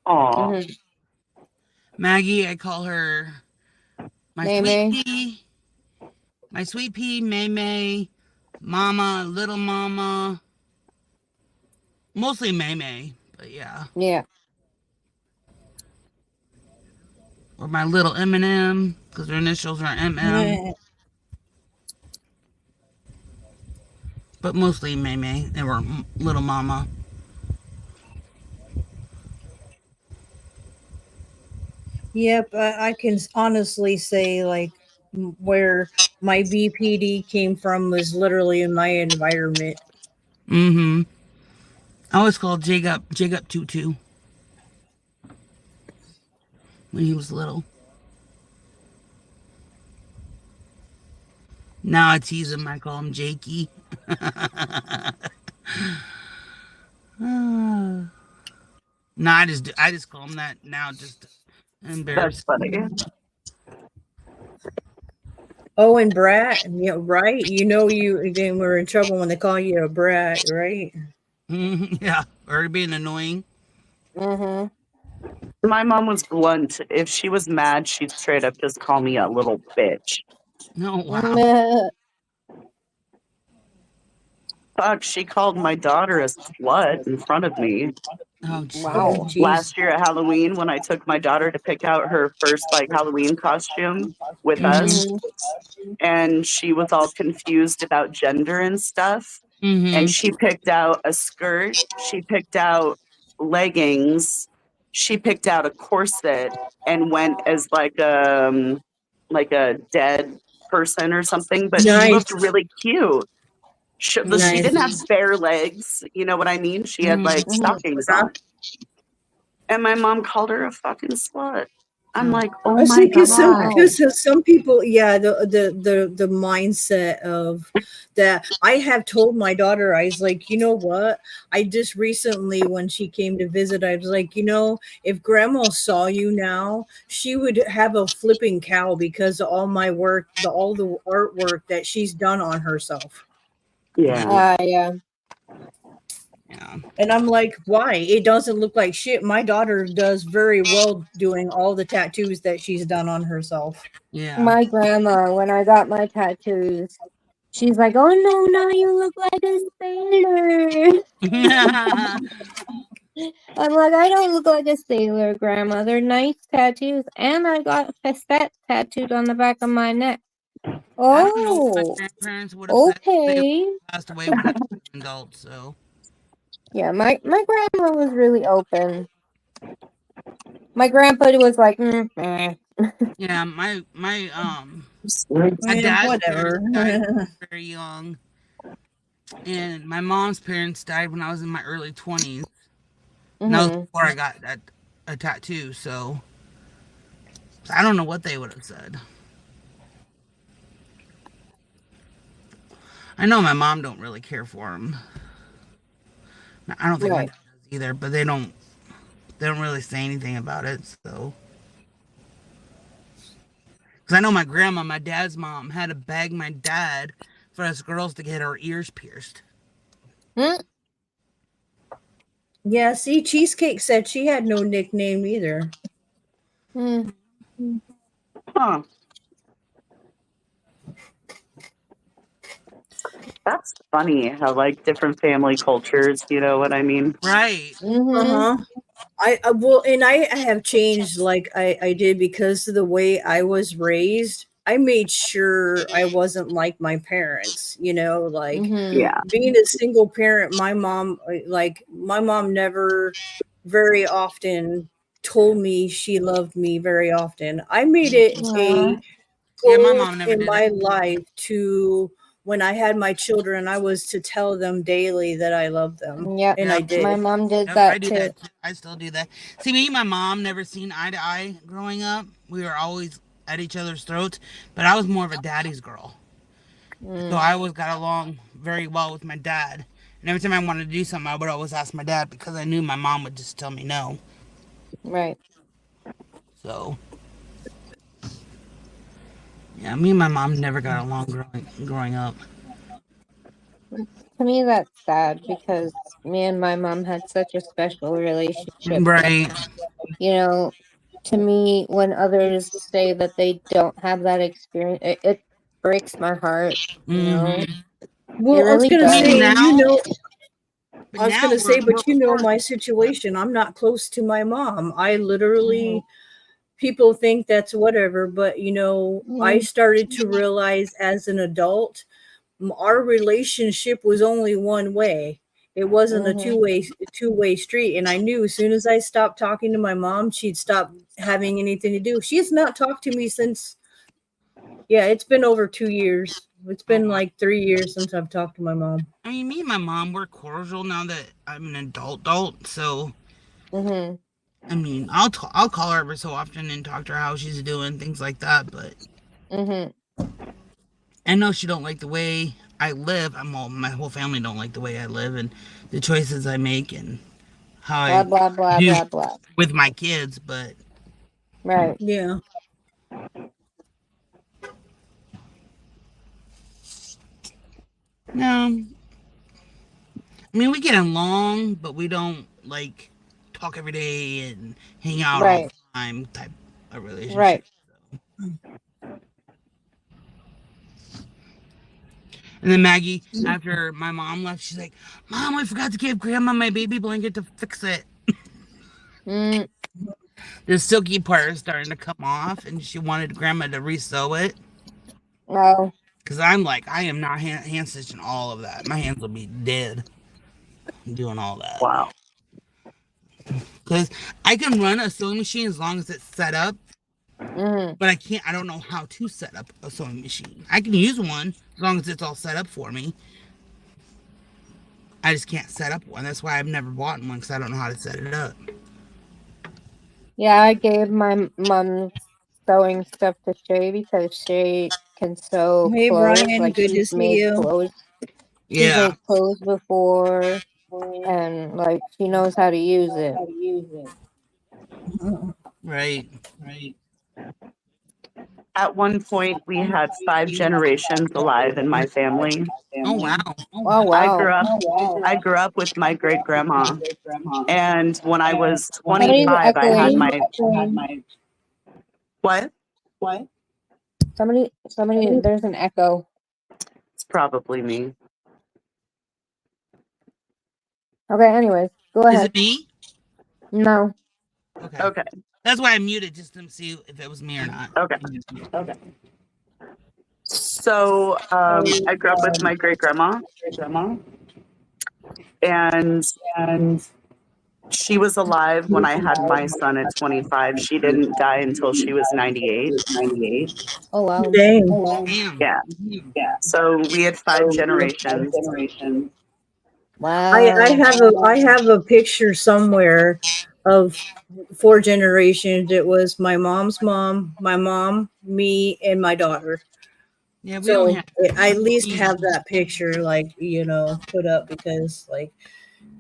Aw. Maggie, I call her my sweet May. pea, May May, Mama, Little Mama, mostly May May, but yeah, Yeah. or my little M&M because her initials are MM, but mostly May May or Little Mama. Yep, I can honestly say like where my BPD came from was literally in my environment. Mm-hmm. I always called Jacob Tutu when he was little. Now I tease him. I call him Jakey. No, I just call him that now just to That's embarrass. funny. Oh, and brat, yeah, right. You know, you again were in trouble when they call you a brat, right? Yeah, or being annoying. Mm-hmm. My mom was blunt. If she was mad, she'd straight up just call me a little bitch. No, wow. Fuck, she called my daughter a slut in front of me. Oh, Oh, Wow. jeez. jeez. Last year at Halloween, when I took my daughter to pick out her first like Halloween costume with Mm-hmm. us, Mm-hmm. and she was all confused about gender and stuff. And Mm-hmm. she picked out a skirt, she picked out leggings, she picked out a corset, and went as like a dead person or something. But she Nice, looked really cute. She nice. didn't have bare legs, you know what I mean? She had like Mm-hmm. stockings on. And my mom called her a fucking slut. I'm Oh, like, oh I my see, God. Wow. because some people, yeah, the mindset of that. I have told my daughter, I was like, you know what? I just recently, when she came to visit, I was like, you know, if Grandma saw you now, she would have a flipping cow because of all my work, all the artwork that she's done on herself. Yeah. Yeah. yeah. And I'm like, why? It doesn't look like shit. My daughter does very well doing all the tattoos that she's done on herself. Yeah. My grandma, when I got my tattoos, she's like, "Oh no, now you look like a sailor." I'm like, "I don't look like a sailor, Grandma. They're nice tattoos, and I got Festet tattooed on the back of my neck." I don't know what my Oh, grandparents would have said if they okay. passed away when I was an adult. So Yeah, my grandma was really open. My grandpa was like, eh. yeah, my Yeah, dad's parents whatever. died when I was very young, and my mom's parents died when I was in my early 20s, and that was Mhm. before I got a tattoo. So I don't know what they would have said. I know my mom don't really care for him. I don't think my Right. dad does either, but they don't really say anything about it. So because I know my grandma, my dad's mom, had to beg my dad for us girls to get our ears pierced. Mm, Yeah, see, Cheesecake said she had no nickname either. Mm, Huh. That's funny how like different family cultures, you know what I mean? Right. mm-hmm. Uh-huh. I well, and I have changed like I did because of the way I was raised. I made sure I wasn't like my parents, like Mm-hmm. Yeah. being a single parent. My mom never very often told me she loved me very often. I made it Aw. a Yeah, my goal mom never in did it. my life to when I had my children, I was to tell them daily that I love them, Yep. and I Yep. My did. mom did Yep. I that do too. that too. I still do that. See, me and my mom never seen eye to eye growing up. We were always at each other's throats, but I was more of a daddy's girl. So Mm, I always got along very well with my dad. And every time I wanted to do something, I would always ask my dad because I knew my mom would just tell me no. right. So, yeah, me and my mom never got along growing up. To me, that's sad because me and my mom had such a special relationship that, Right. you know, to me, when others say that they don't have that experience, it breaks my heart, Hmm. It Well, I was really gonna I mean, does. say, now, but I was now gonna say, we're but four. my situation. I'm not close to my mom. I literally, Mm-hmm. people think that's whatever, but I Mm-hmm. started to realize as an adult, our relationship was only one way. It wasn't a Mm-hmm. two-way street. And I knew as soon as I stopped talking to my mom, she'd stop having anything to do. She has not talked to me since. Yeah, it's been over 2 years. It's Oh, been wow. like 3 years since I've talked to my mom. I mean, me and my mom, we're cordial now that I'm an adult. So, Mm-hmm. I mean, I'll call her every so often and talk to her how she's doing, things like that. But Mm-hmm. I know she don't like the way I live. Well, my whole family don't like the way I live and the choices I make and how Blah I blah blah do blah blah. with my kids. But Right. Yeah. no, I mean we get along, but we don't like talk every day and hang out all the Right. time type of relationship. Right. And then Maggie, after my mom left, she's like, "Mom, I forgot to give Grandma my baby blanket to fix it. Mm. The silky part is starting to come off, and she wanted Grandma to resew it." Oh. Because I'm like, I am not hand stitching all of that. My hands will be dead doing all that. Wow. Because I can run a sewing machine as long as it's set up, Mm-hmm. but I don't know how to set up a sewing machine. I can use one as long as it's all set up for me. I just can't set up one. That's why I've never bought one because I don't know how to set it up. Yeah, I gave my mom sewing stuff to Shay because Shay can sew Hey, clothes. Brian. Like Good to see you. she's Yeah, made clothes before, and like she knows how to use it. right. At one point, we had 5 generations alive in my family. Oh, wow. Oh I grew wow! up. I grew up with my great grandma, and when I was Somebody's 25, I had echoing. my what? Somebody. There's an echo. It's probably me. Okay. Anyways, go Is ahead. it me? No. Okay. Okay. That's why I muted just to see if it was me or not. Okay. So I grew up with my great grandma, and she was alive when I had my son at 25. She didn't die until she was 98. Oh wow! Dang. Damn. Yeah. So we had 5 generations. Wow! I have a picture somewhere of 4 generations. It was my mom's mom, my mom, me, and my daughter. Yeah, we only So have I at least three. have that picture, like, put up because, like,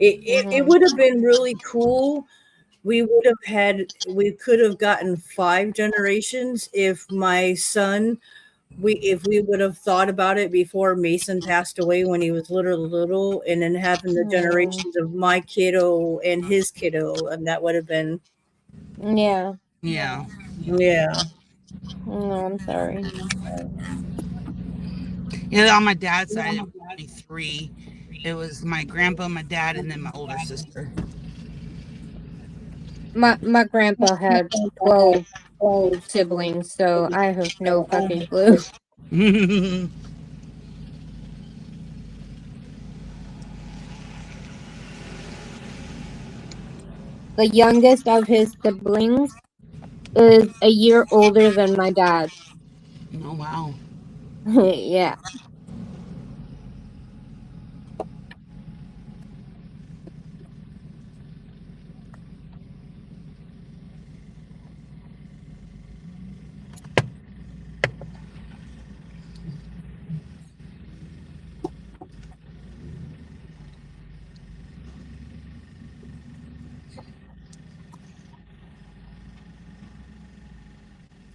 it Mm-hmm. would have been really cool. We could have gotten 5 generations if my son, if we would have thought about it before Mason passed away when he was little, and then having the Mm. generations of my kiddo and his kiddo, and that would have been Yeah. Yeah. Yeah. Oh, I'm sorry. Yeah, on my dad's side, it was only three. It was my grandpa, my dad, and then my older sister. My grandpa had 12 siblings, so I have no fucking clue. The youngest of his siblings is a year older than my dad. Oh wow. Yeah.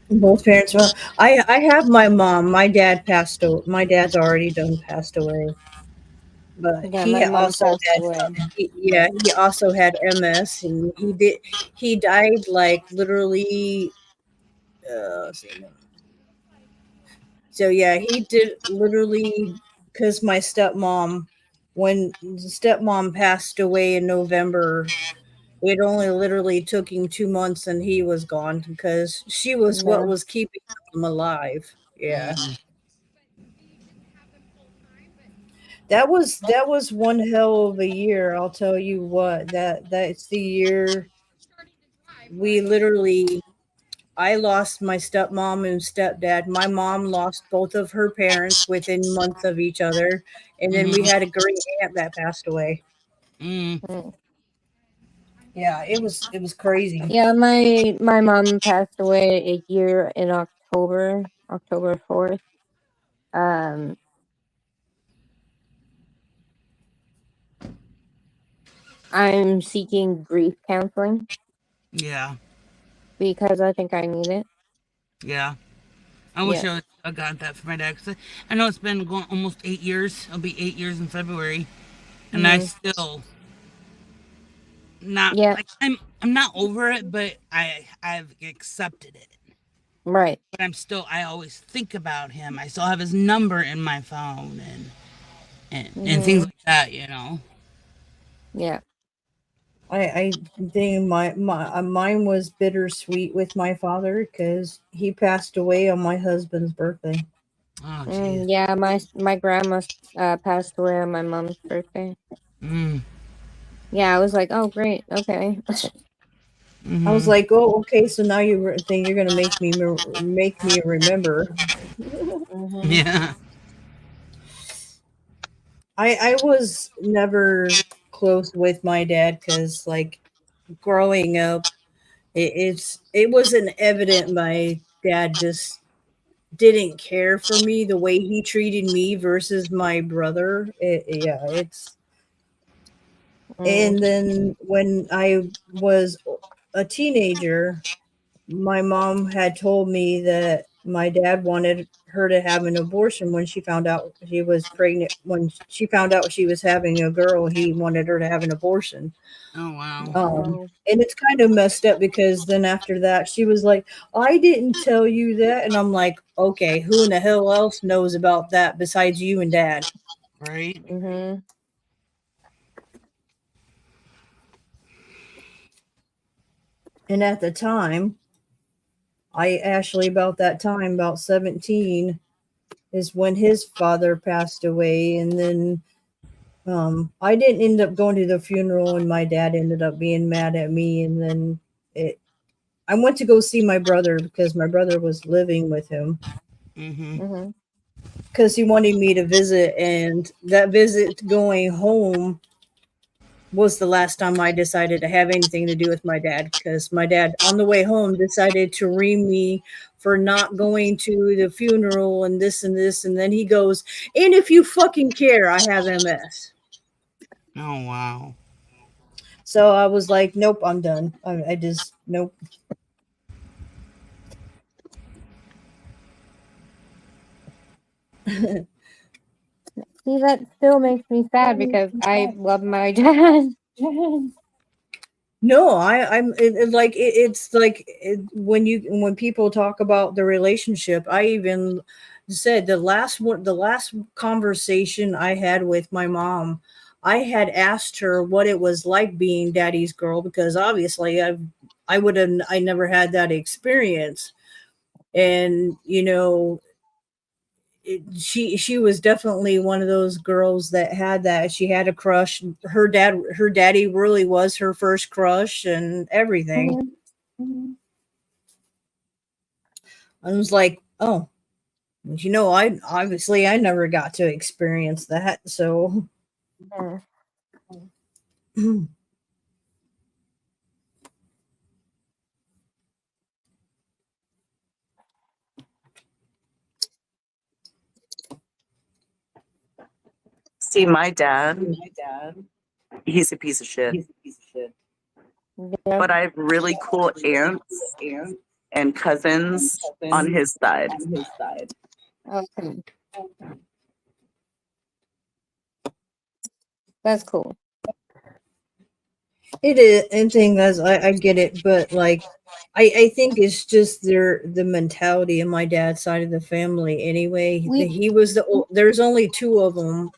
Both parents. Well, I have my mom. My dad passed. My dad's already done passed away. But Yeah, my mom also passed had away. he also had MS, and he died like literally. Let's see, no. So yeah, he did literally because my stepmom, when the stepmom passed away in November, it only literally took him 2 months and he was gone because she was what Yeah. was keeping him alive. Yeah. Mm, That was one hell of a year. I'll tell you what. That's the year we literally. I lost my stepmom and stepdad. My mom lost both of her parents within months of each other, and then we mm-hmm, had a great aunt that passed away. mm, Mm. Yeah, it was crazy. Yeah, my mom passed away a year in October 4th. Um, I'm seeking grief counseling yeah, because I think I need it. yeah. I wish Yes. I got that for my dad. 'Cause I know it's been going almost 8 years. It'll be 8 years in February, and I Hmm. still not Yeah. like I'm not over it, but I've accepted it. Right. But I always think about him. I still have his number in my phone and things Hmm. like that. You know. Yeah. I think mine was bittersweet with my father because he passed away on my husband's birthday. Oh jeez. Yeah. My grandma passed away on my mom's birthday. Mm, Yeah, I was like, oh great, okay. I was mm-hmm. like, oh, okay, so now you think you're gonna make me remember. Hmm. Yeah. I was never close with my dad because like growing up, it wasn't evident my dad just didn't care for me the way he treated me versus my brother. Yeah, it's Mm. and then when I was a teenager, my mom had told me that my dad wanted her to have an abortion when she found out she was pregnant. When she found out she was having a girl, he wanted her to have an abortion. Oh wow. Oh. And it's kind of messed up because then after that, she was like, I didn't tell you that. And I'm like, okay, who in the hell else knows about that besides you and dad? Right. Hmm. And at the time, about that time, about 17, is when his father passed away. And then I didn't end up going to the funeral, and my dad ended up being mad at me. And then it, I went to go see my brother because my brother was living with him Mm-hmm. Hmm. because he wanted me to visit. And that visit going home was the last time I decided to have anything to do with my dad because my dad, on the way home, decided to ream me for not going to the funeral and this and this. And then he goes, and if you fucking care, I have MS. Oh wow. So I was like, nope, I'm done. I just, nope. See, that still makes me sad because I love my dad. No, it's like when people talk about the relationship, I even said the last conversation I had with my mom, I had asked her what it was like being daddy's girl, because obviously I never had that experience. And she was definitely one of those girls that had that. She had a crush. Her daddy really was her first crush and everything. Mhm. I was like, oh, I never got to experience that. So Yeah. See, my dad, he's a piece of shit. Yeah. But I have really cool aunts and cousins on his side. Okay. That's cool. it is, and thing as I get it, but like I think it's just the mentality of my dad's side of the family. Anyway, We he was there's only two of them.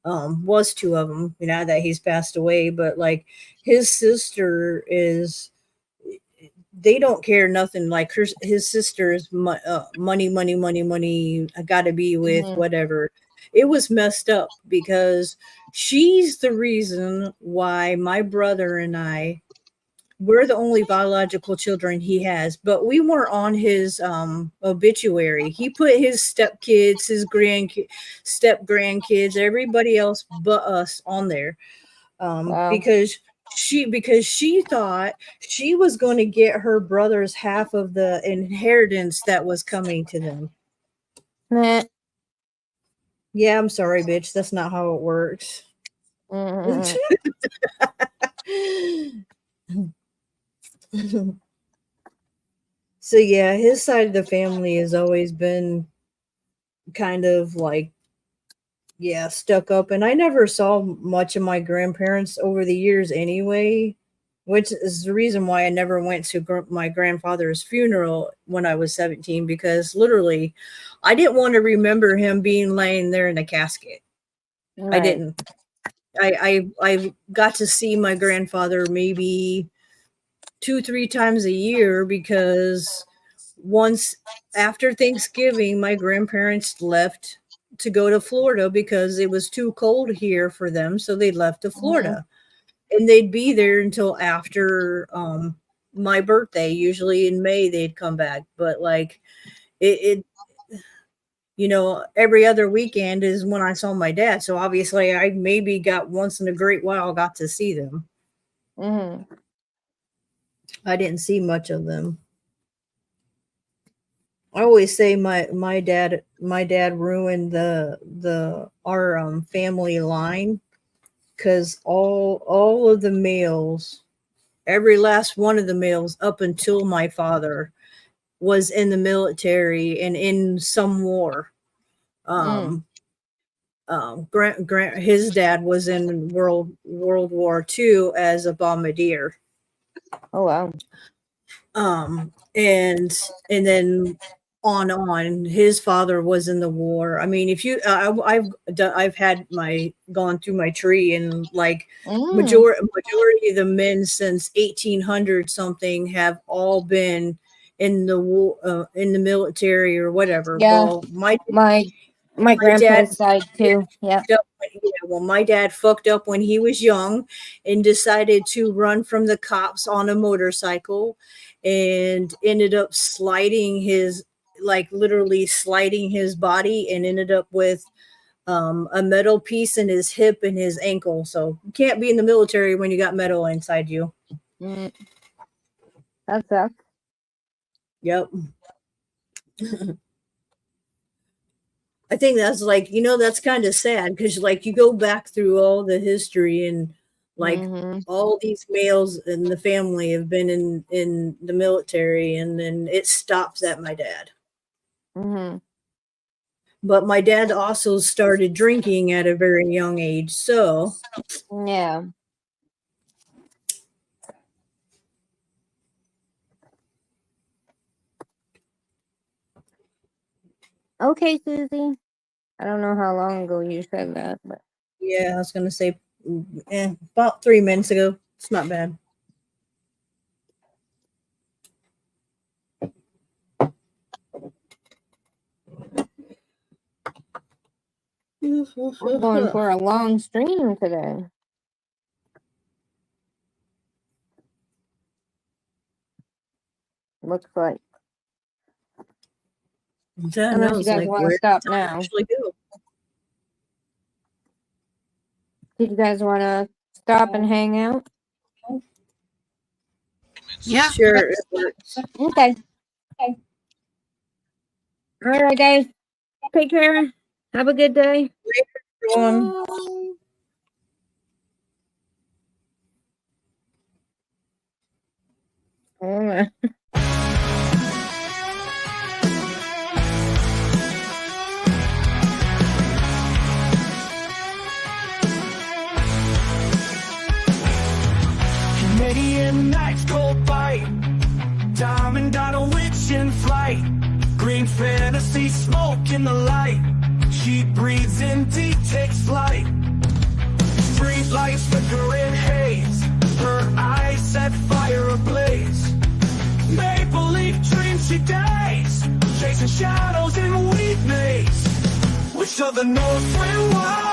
Was two of them, that he's passed away, but like his sister is, they don't care nothing. Like his sister is money, money, money, money. I gotta be with Mhm. whatever. It was messed up because she's the reason why my brother and we're the only biological children he has, but we weren't on his obituary. He put his stepkids, his step grandkids, everybody else but us on there, Wow. because she thought she was going to get her brother's half of the inheritance that was coming to them. Nah. Yeah, I'm sorry, bitch. That's not how it works. Mhm. So yeah, his side of the family has always been kind of like, yeah, stuck up. And I never saw much of my grandparents over the years anyway, which is the reason why I never went to my grandfather's funeral when I was 17, because literally I didn't want to remember him being laying there in a casket. I Right. didn't. I got to see my grandfather maybe 2-3 times a year, because once after Thanksgiving, my grandparents left to go to Florida because it was too cold here for them. So they left to Mhm. Florida, and they'd be there until after my birthday. Usually in May, they'd come back. But like it every other weekend is when I saw my dad. So obviously I maybe got once in a great while got to see them. Mhm. I didn't see much of them. I always say my dad ruined our family line, because all of the males, every last one of the males up until my father, was in the military and in some war. Mm. Um, his dad was in World War II as a bombardier. Oh wow. And then on his father was in the war. I mean, if you I've had my gone through my tree, and like Mm. majority of the men since 1800 something have all been in the war, in the military or whatever. Yeah. Well, my My my dad grandpa's side too. Yeah. my dad fucked up when he was young and decided to run from the cops on a motorcycle, and ended up sliding his, like literally sliding his body, and ended up with a metal piece in his hip and his ankle. So you can't be in the military when you got metal inside you. Mm. That sucks. Yep. I think that's like, that's kind of sad, because like you go back through all the history, and like Mhm. all these males in the family have been in the military, and then it stops at my dad. Mhm. But my dad also started drinking at a very young age. So Yeah. Okay, Susie. I don't know how long ago you said that, but Yeah, I was gonna say about 3 minutes ago. It's not bad. we're going for a long stream today. Looks like. That Unless you knows, guys like, want to where stop does time now. actually go? Did you guys want to stop and hang out? Yeah. Sure, it works. Okay. Okay. All right, guys. Take care. Have a good day. Everyone. Oh, Canadian nights go by, diamond on a witch in flight, green fantasy smoke in the light, she breathes in deep, takes flight, street lights flicker in haze, her eyes set fire ablaze, maple leaf dreams she days, chasing shadows in weed maze, wish of the north wind wild.